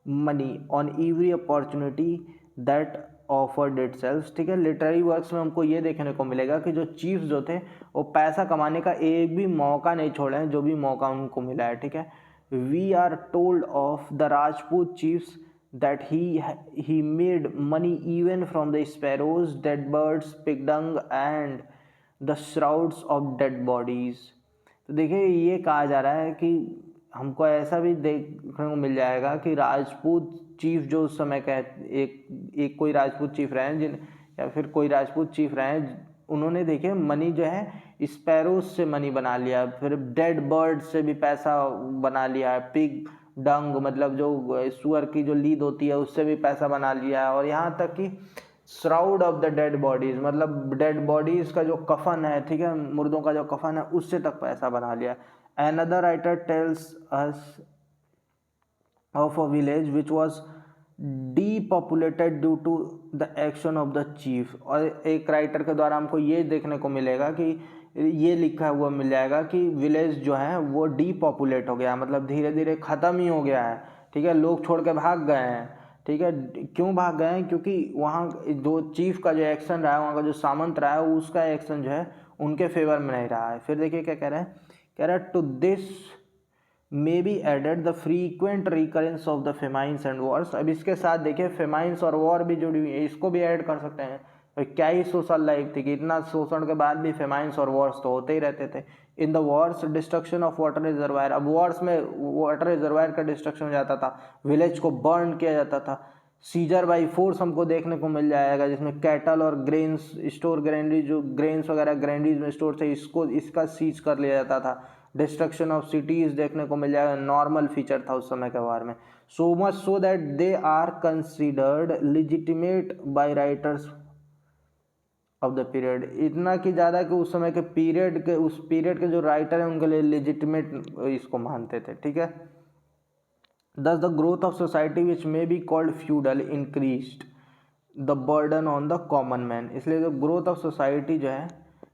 money on every opportunity that offered itself. ठीक है, लिटरेरी वर्क्स में हमको ये देखने को मिलेगा कि जो चीफ्स जो थे वो पैसा कमाने का एक भी मौका नहीं छोड़े हैं, जो भी मौका उनको मिला है। ठीक है, we are told of the Rajput chiefs that he made money even from the sparrows, dead birds, pig dung and the shrouds of dead bodies। तो देखिए ये कहा जा रहा है कि हमको ऐसा भी देखने को मिल जाएगा कि राजपूत चीफ जो उस समय का एक कोई राजपूत चीफ रहे हैं या फिर कोई राजपूत चीफ रहे हैं, उन्होंने देखे मनी जो है स्पैरोज से मनी बना लिया, फिर डेड बर्ड से भी पैसा बना लिया है, पिग डंग मतलब जो सुअर की जो लीद होती है उससे भी पैसा बना लिया है, और यहाँ तक कि shroud of the dead bodies मतलब डेड बॉडीज का जो कफन है, ठीक है, मुर्दों का जो कफन है उससे तक पैसा बना लिया। Another writer tells us of a village which was depopulated due to the action of the chief। और एक राइटर के द्वारा हमको ये देखने को मिलेगा कि ये लिखा हुआ मिल जाएगा कि विलेज जो है वो डीपॉपुलेट हो गया, मतलब धीरे धीरे ख़त्म ही हो गया है। ठीक है, लोग छोड़ के भाग गए हैं। ठीक है, क्यों भाग गए हैं? क्योंकि वहाँ जो चीफ का जो एक्शन रहा है, वहाँ का जो सामंत रहा है, उसका एक्शन जो है उनके फेवर में नहीं रहा है। फिर देखिए क्या कह रहा है, कह रहा है to this may be added the frequent recurrence of the famines and wars. अब इसके साथ देखिए फेमाइंस और वॉर भी जुड़ी हुई है, इसको भी ऐड कर सकते हैं। तो क्या ही सोशल लाइफ थी कि इतना शोषण के बाद भी फेमाइंस और वॉर्स तो होते ही रहते थे। In the Wars destruction of water reservoir, अब वॉर्स में वाटर रिजर्वायर का डिस्ट्रक्शन हो जाता था, विलेज को बर्न किया जाता था। सीजर बाई फोर्स हमको देखने को मिल जाएगा, जिसमें कैटल और ग्रेन्स स्टोर ग्रैंडीज जो ग्रेन्स वगैरह ग्रैंडीज में स्टोर थे इसका सीज कर लिया जाता था। डिस्ट्रक्शन ऑफ सिटीज देखने को मिल जाएगा, नॉर्मल फीचर था उस समय के बारे में। So much so that they are considered legitimate by writers of the period, इतना कि ज़्यादा कि उस समय के उस पीरियड के जो राइटर हैं उनके लिए लेजिटिमेट इसको मानते थे। ठीक है, thus the growth of society which may be called feudal increased the burden on the common man। इसलिए जो ग्रोथ ऑफ सोसाइटी जो है,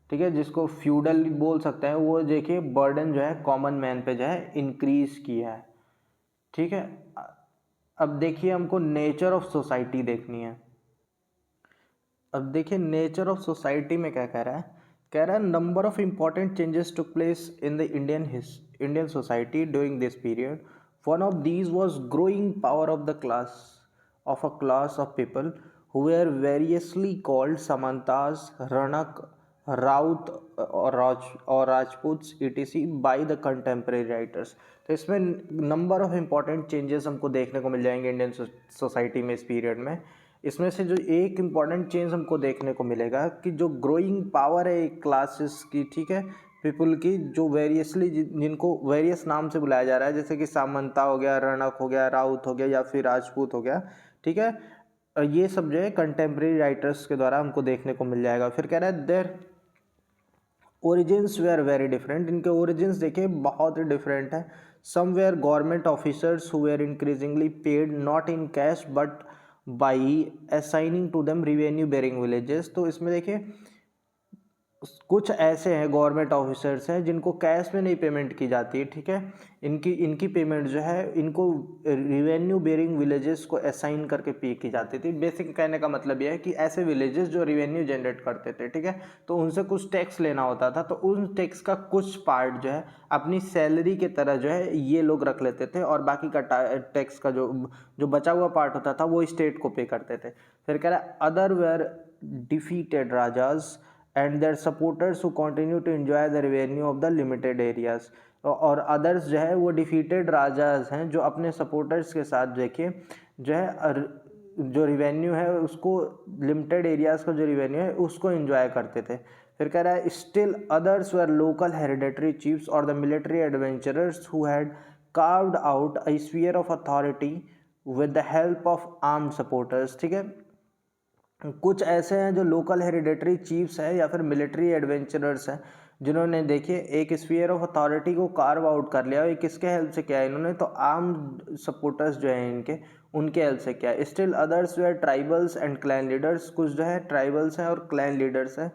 ठीक है, जिसको फ्यूडल बोल सकते हैं, वो देखिए बर्डन जो है कॉमन मैन पे जो है इंक्रीज किया है। ठीक है, अब देखिए हमको नेचर ऑफ सोसाइटी देखनी है। अब देखिए नेचर ऑफ सोसाइटी में क्या कह रहा है, कह रहा है number of important changes took place in the Indian society during this period. One of these was growing power of the class of a class of people who were variously called Samantas, Ranak, Raut or Rajputs etc. by the contemporary writers। तो इसमें number of important changes हमको देखने को मिल जाएंगे Indian society में इस period में। इसमें से जो एक इम्पॉर्टेंट चेंज हमको देखने को मिलेगा कि जो ग्रोइंग पावर है एक क्लासेस की, ठीक है, पीपल की, जो वेरियसली जिनको वेरियस नाम से बुलाया जा रहा है, जैसे कि सामंता हो गया, रणक हो गया, राउत हो गया या फिर राजपूत हो गया, ठीक है, ये सब जो है कंटेम्प्रेरी राइटर्स के द्वारा हमको देखने को मिल जाएगा। फिर कह रहा है their origins were very different, इनके ओरिजिन्स देखिए बहुत ही डिफरेंट है। Some were government officers who were increasingly paid not in cash but by assigning to them revenue bearing villages. तो इसमें देखिए कुछ ऐसे हैं गवर्नमेंट ऑफिसर्स हैं जिनको कैश में नहीं पेमेंट की जाती है, ठीक है, इनकी पेमेंट जो है इनको रिवेन्यू बेरिंग विलेजेस को असाइन करके पे की जाती थी। बेसिक कहने का मतलब यह है कि ऐसे विलेजेस जो रिवेन्यू जनरेट करते थे, ठीक है, तो उनसे कुछ टैक्स लेना होता था, तो उन टैक्स का कुछ पार्ट जो है अपनी सैलरी के तरह जो है ये लोग रख लेते थे और बाकी का टैक्स का जो बचा हुआ पार्ट होता था वो स्टेट को पे करते थे। फिर कह रहा है other were defeated rajas and their supporters who continue to enjoy the revenue of the limited areas। और अदर्स जो है वो डिफीटेड राजाज हैं जो अपने सपोर्टर्स के साथ देखिए जो है जो रिवेन्यू है उसको, लिमिटेड एरियाज का जो रिवेन्यू है उसको एंजॉय करते थे। फिर कह रहा है still others were local hereditary chiefs और the military adventurers who had carved out a sphere of authority with the help of armed supporters, ठीक है। कुछ ऐसे हैं जो लोकल हेरिडेटरी चीफ्स हैं या फिर मिलिट्री एडवेंचरर्स हैं जिन्होंने देखिए एक स्फीयर ऑफ अथॉरिटी को कार्व आउट कर लिया। और ये किसके हेल्प से किया है इन्होंने, तो आर्म सपोर्टर्स जो हैं इनके, उनके हेल्प से किया है। Still others were tribals and clan leaders, कुछ जो है ट्राइबल्स हैं और क्लैन लीडर्स हैं।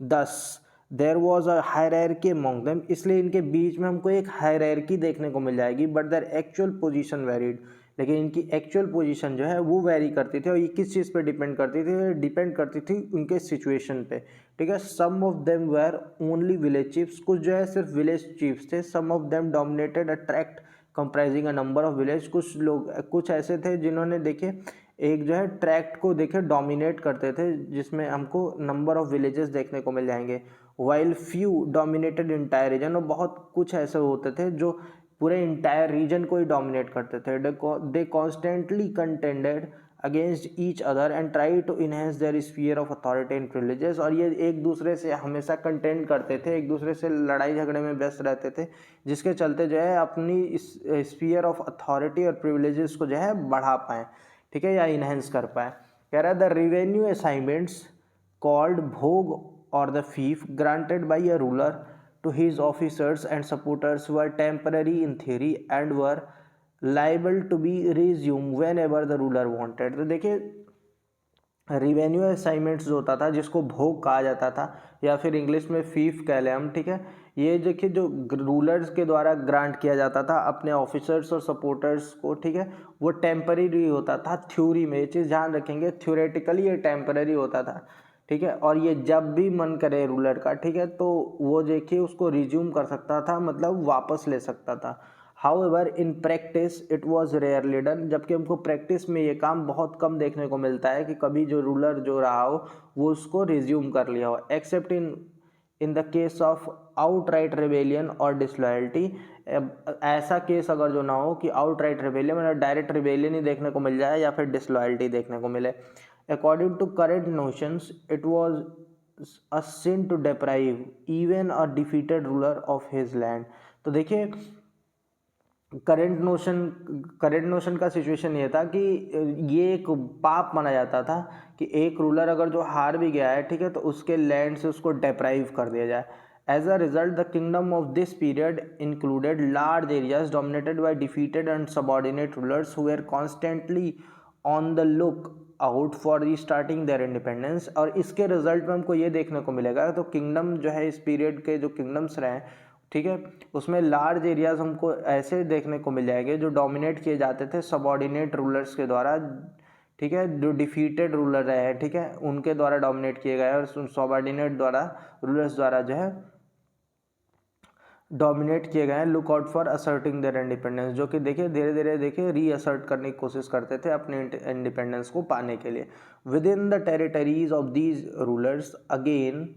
Thus there was a hierarchy among them, इसलिए इनके बीच में हमको एक हायरार्की देखने को मिल जाएगी। But their actual position varied, लेकिन इनकी एक्चुअल पोजीशन जो है वो वेरी करती थी। और ये किस चीज़ पे डिपेंड करती थी, डिपेंड करती थी उनके सिचुएशन पे, ठीक है। Some of them were only village chiefs, कुछ जो है सिर्फ विलेज चीफ्स थे। Some of them dominated a tract comprising a number of village, कुछ लोग कुछ ऐसे थे जिन्होंने देखिए एक जो है ट्रैक्ट को देखे डोमिनेट करते थे जिसमें हमको नंबर ऑफ विलेजेस देखने को मिल जाएंगे। While few dominated entire region, और बहुत कुछ ऐसे होते थे जो पूरे इंटायर रीजन को ही डोमिनेट करते थे। They constantly contended against each other and try to enhance their sphere of authority and privileges, और ये एक दूसरे से हमेशा कंटेंड करते थे, एक दूसरे से लड़ाई झगड़े में व्यस्त रहते थे, जिसके चलते जो है अपनी स्फीयर ऑफ अथॉरिटी और प्रिविलेजेस को जो है बढ़ा पाएँ, ठीक है, या इनहेंस कर पाएँ। कह रहा है the revenue assignments called bhoga और the fief granted by a ruler to his officers and supporters were temporary in theory and were liable to be resumed whenever the ruler wanted। तो देखिए रिवेन्यू असाइनमेंट्स जो होता था जिसको भोग कहा जाता था या फिर इंग्लिश में फीफ कह लें हम, ठीक है, ये देखिए जो रूलर्स के द्वारा ग्रांट किया जाता था अपने ऑफिसर्स और सपोर्टर्स को, ठीक है, वो टेम्पररी होता था। थ्योरी में ये चीज़ ध्यान रखेंगे, थ्योरेटिकली ये टेम्पररी होता था, ठीक है, और ये जब भी मन करे रूलर का, ठीक है, तो वो देखिए उसको रिज्यूम कर सकता था, मतलब वापस ले सकता था। However in practice it was rarely done, जबकि हमको प्रैक्टिस में ये काम बहुत कम देखने को मिलता है कि कभी जो रूलर जो रहा हो वो उसको रिज्यूम कर लिया हो, accept in the case of outright rebellion और डिसलॉयल्टी। ऐसा केस अगर जो ना हो कि आउटराइट रिबेलियन मतलब डायरेक्ट रिबेलियन ही देखने को मिल जाए या फिर डिसलॉयल्टी देखने को मिले। According to current notions, it was a sin to deprive even a defeated ruler of his land। तो देखिए करंट नोशन का सिचुएशन ये था कि ये एक पाप माना जाता था कि एक रूलर अगर जो हार भी गया है, ठीक है, तो उसके लैंड से उसको डेप्राइव कर दिया जाए। As a result the kingdom of this period included large areas dominated by defeated and subordinate rulers who were constantly on the look out for restarting their independence. और इसके रिजल्ट में हमको ये देखने को मिलेगा तो किंगडम जो है इस पीरियड के जो किंगडम्स रहे ठीक है। उसमें लार्ज एरियाज हमको ऐसे देखने को मिल जाएंगे जो डोमिनेट किए जाते थे सबऑर्डिनेट रूलर्स के द्वारा, ठीक है, जो डिफीटेड रूलर रहे हैं, ठीक है, उनके द्वारा डोमिनेट किए गए और सबऑर्डिनेट द्वारा रूलर्स द्वारा जो है डोमिनेट किए गए हैं। Look out for asserting their independence, जो कि देखिए धीरे धीरे देखिए रीअसर्ट करने की कोशिश करते थे अपने इंडिपेंडेंस को पाने के लिए। Within the territories of these rulers again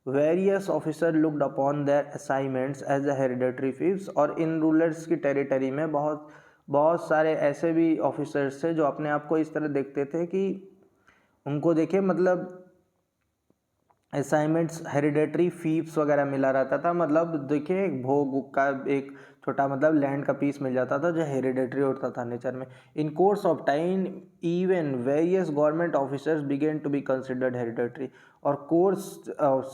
various officer looked upon their assignments as a hereditary fiefs, और इन रूलर्स की टेरिटरी में बहुत सारे ऐसे भी ऑफिसर्स थे जो अपने आप को इस तरह देखते थे कि उनको देखिए मतलब असाइनमेंट्स हेरिडेटरी फीफ्स वगैरह मिला रहता था, मतलब देखिए एक भोग का एक छोटा मतलब लैंड का पीस मिल जाता था जो हेरिडेटरी होता था नेचर में। In course of time even various government officers began to be considered hereditary, और कोर्स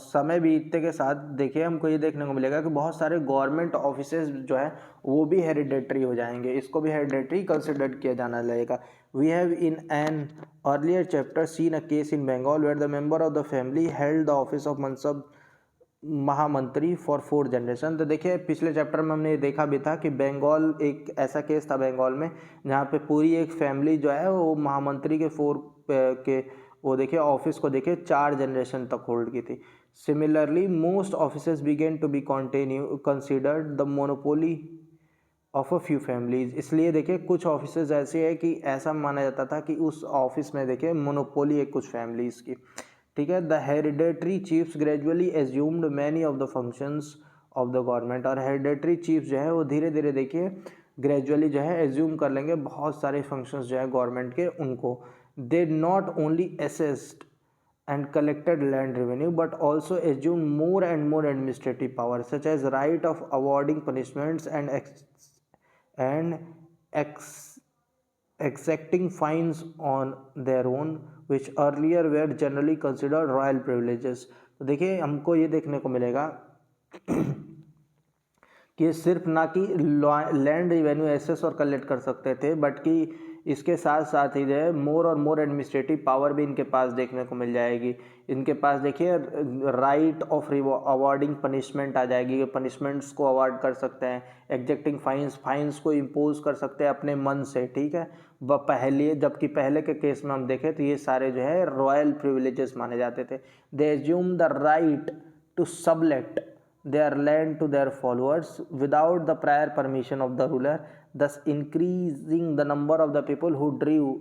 समय बीतते के साथ देखिए हमको ये देखने को मिलेगा कि बहुत सारे गवर्नमेंट ऑफिसर्स जो है वो भी हेरिडेटरी हो जाएंगे, इसको भी हेरिडेटरी कंसिडर किया जाना लगेगा। We have in an earlier chapter seen a case in Bengal where the member of the family held the office of Mansab महामंत्री फॉर 4 जनरेशन। तो देखिए पिछले चैप्टर में हमने ये देखा भी था कि बंगाल एक ऐसा केस था बंगाल में जहाँ पे पूरी एक फैमिली जो है वो महामंत्री के वो देखिए ऑफिस को देखिए 4 जनरेशन तक होल्ड की थी। Similarly most officers began to be considered the monopoly of a few families, इसलिए देखिए कुछ ऑफिसर्स ऐसे है कि ऐसा माना जाता था कि उस ऑफिस में देखिए मोनोपोली है कुछ फैमिलीज की, ठीक है। The hereditary chiefs gradually assumed many of the functions of the government, और हेरिडेटरी चीफ्स जो है वो धीरे धीरे देखिए ग्रेजुअली जो है एज्यूम कर लेंगे बहुत सारे फंक्शंस जो है गवर्नमेंट के उनको। They not only assessed and collected land revenue but also assumed more and more administrative power such as right of awarding punishments and exacting fines on their own which earlier were generally considered royal privileges। तो देखिए हमको ये देखने को मिलेगा कि सिर्फ ना कि लैंड रिवेन्यू एसेस और कलेक्ट कर सकते थे बट कि इसके साथ साथ ही जो है मोर और मोर एडमिनिस्ट्रेटिव पावर भी इनके पास देखने को मिल जाएगी। इनके पास देखिए राइट ऑफ अवार्डिंग पनिशमेंट आ जाएगी, पनिशमेंट्स को अवार्ड कर सकते हैं, एग्जेक्टिंग फाइन्स को इम्पोज कर सकते हैं अपने मन से, ठीक है। पहले जबकि पहले के केस में हम देखें तो ये सारे जो है रॉयल प्रिविलेजेस माने जाते थे। They assume the right to sublet their land to their followers without the prior permission of the ruler, thus increasing the number of the people who drew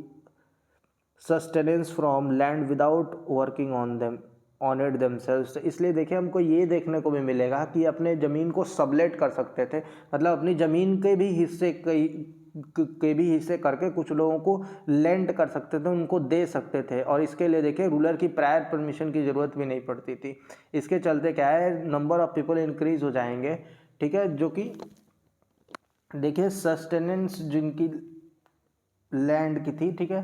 sustenance from land without working on it themselves। तो इसलिए देखिए हमको ये देखने को भी मिलेगा कि अपने ज़मीन को सबलेट कर सकते थे, मतलब अपनी ज़मीन के भी हिस्से करके कुछ लोगों को लेंड कर सकते थे, उनको दे सकते थे, और इसके लिए देखिए रूलर की प्रायर परमिशन की ज़रूरत भी नहीं पड़ती थी। इसके चलते क्या है नंबर ऑफ पीपल इंक्रीज हो जाएंगे, ठीक है, जो कि देखिए सस्टेनेंस जिनकी लैंड की थी, ठीक है,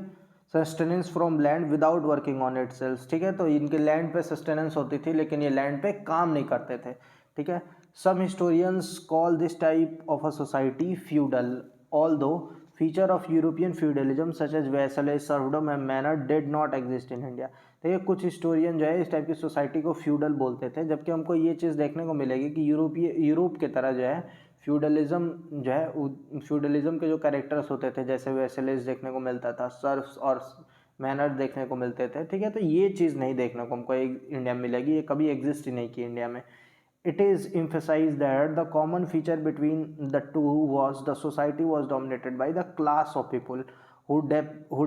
sustenance from land without working on it self, ठीक है, तो इनके लैंड पे सस्टेनेंस होती थी लेकिन ये लैंड पे काम नहीं करते थे, ठीक है। Some historians call this type of a society feudal although feature of European feudalism such as vassalage, serfdom and manor did not exist in India। देखिए कुछ हिस्टोरियन जो है इस टाइप की सोसाइटी को फ्यूडल बोलते थे, जबकि हमको ये चीज़ देखने को मिलेगी कि यूरोप के तरह जो है फ्यूडलिज्म जो है फ्यूडलिज्म के जो कैरेक्टर्स होते थे जैसे वैसलेज देखने को मिलता था, सर्फ्स और मैनर देखने को मिलते थे, ठीक है, तो ये चीज़ नहीं देखने को हमको इंडिया में मिलेगी, ये कभी एग्जिस्ट ही नहीं की इंडिया में। It is emphasized that the common feature between the two was the society was dominated by the class of people who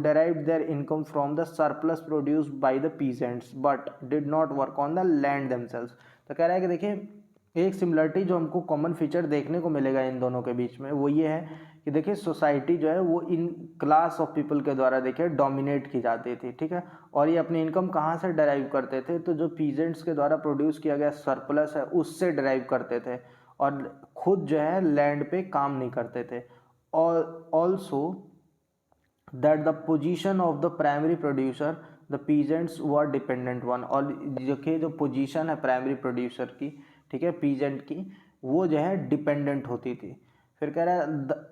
derived their income from the surplus produced by the peasants but did not work on the land themselves। तो कह रहा है कि देखिए एक similarity जो हमको common feature देखने को मिलेगा इन दोनों के बीच में वो ये है कि देखिए सोसाइटी जो है वो इन क्लास ऑफ पीपल के द्वारा देखिए डोमिनेट की जाती थी, ठीक है, और ये अपनी इनकम कहाँ से डराइव करते थे, तो जो पीजेंट्स के द्वारा प्रोड्यूस किया गया सरप्लस है उससे डराइव करते थे और खुद जो है लैंड पे काम नहीं करते थे। और also that the position of the primary producer the peasants were dependent one, और देखिए जो पोजीशन है प्राइमरी प्रोड्यूसर की, ठीक है, पीजेंट की, वो जो है डिपेंडेंट होती थी। फिर कह रहा है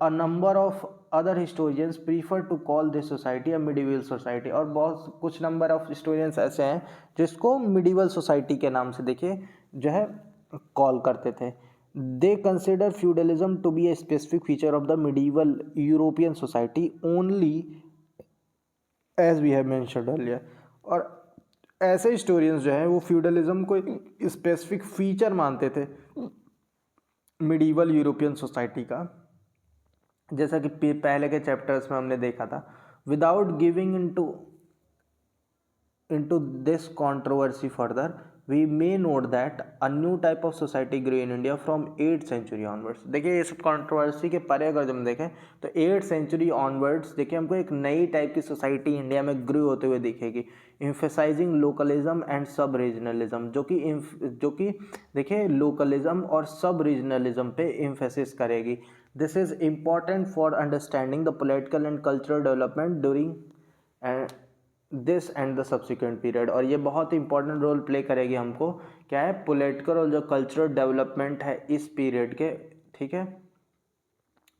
a number of other historians prefer to call this society a medieval society, और बहुत कुछ नंबर ऑफ हिस्टोरियंस ऐसे हैं जिसको मिडिवल सोसाइटी के नाम से देखिए जो है कॉल करते थे। They consider feudalism to be a specific feature of the medieval European society only as we have mentioned earlier. और ऐसे हिस्टोरियंस जो हैं वो फ्यूडलिज्म को एक स्पेसिफिक फीचर मानते थे मिडीवल यूरोपियन सोसाइटी का, जैसा कि पहले के चैप्टर्स में हमने देखा था। Without giving into this controversy further, we may note that a new type of society grew in India from 8th century onwards। देखिए ये सब कंट्रोवर्सी के परे अगर हम देखें तो 8th सेंचुरी ऑनवर्ड्स देखिए हमको एक नई टाइप की सोसाइटी इंडिया में ग्रो होते हुए दिखेगी, इम्फेसाइजिंग लोकलिज्म एंड सब रीजनलिज्म, जो कि देखिए लोकलिज्म और सब रीजनलिज्म पे इम्फेसिस करेगी। This is important for understanding the political and cultural development during this and the subsequent period. और ये बहुत ही इंपॉर्टेंट रोल प्ले करेगी हमको क्या है, पॉलिटिकल और जो कल्चरल डेवलपमेंट है इस पीरियड के, ठीक है,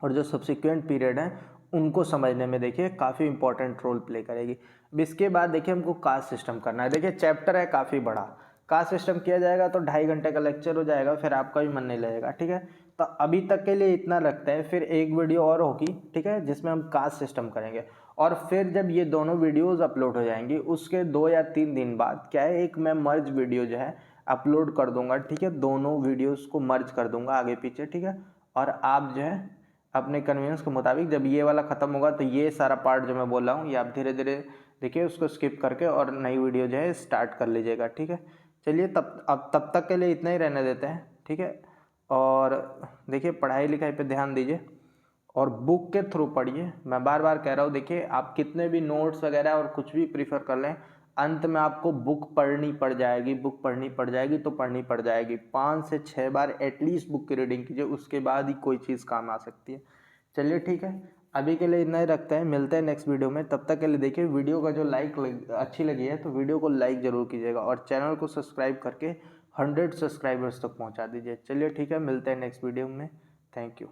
और जो सब्सिक्वेंट पीरियड है उनको समझने में देखिए काफ़ी इंपॉर्टेंट रोल प्ले करेगी। अब इसके बाद देखिए हमको कास्ट सिस्टम करना है। देखिए चैप्टर है काफ़ी बड़ा, कास्ट सिस्टम किया जाएगा तो 2.5 घंटे का लेक्चर हो जाएगा, फिर आपका भी मन नहीं लगेगा, ठीक है। तो अभी तक के लिए इतना रखते हैं, फिर एक वीडियो और होगी, ठीक है, जिसमें हम कास्ट सिस्टम करेंगे। और फिर जब ये दोनों वीडियोस अपलोड हो जाएंगी उसके 2 या 3 दिन बाद क्या है, एक मैं मर्ज वीडियो जो है अपलोड कर दूंगा, ठीक है, दोनों वीडियोस को मर्ज कर दूंगा आगे पीछे, ठीक है। और आप जो है अपने कन्वीनियंस के मुताबिक जब ये वाला ख़त्म होगा तो ये सारा पार्ट जो मैं बोल रहा हूँ ये आप धीरे धीरे देखिए उसको स्किप करके और नई वीडियो जो है स्टार्ट कर लीजिएगा, ठीक है। चलिए तब तक के लिए इतना ही रहने देते हैं, ठीक है। और देखिए पढ़ाई लिखाई पे ध्यान दीजिए और बुक के थ्रू पढ़िए। मैं बार बार कह रहा हूँ, देखिए आप कितने भी नोट्स वगैरह और कुछ भी प्रीफर कर लें, अंत में आपको बुक पढ़नी पड़ जाएगी, बुक पढ़नी पड़ जाएगी तो पढ़नी पड़ जाएगी। 5 से 6 बार एटलीस्ट बुक की रीडिंग कीजिए, उसके बाद ही कोई चीज़ काम आ सकती है। चलिए ठीक है, अभी के लिए इतना ही रखते हैं, मिलते हैं नेक्स्ट वीडियो में। तब तक के लिए देखिए वीडियो का जो अच्छी लगी है तो वीडियो को लाइक ज़रूर कीजिएगा और चैनल को सब्सक्राइब करके 100 सब्सक्राइबर्स तक पहुंचा दीजिए। चलिए ठीक है, मिलते हैं नेक्स्ट वीडियो में। Thank you.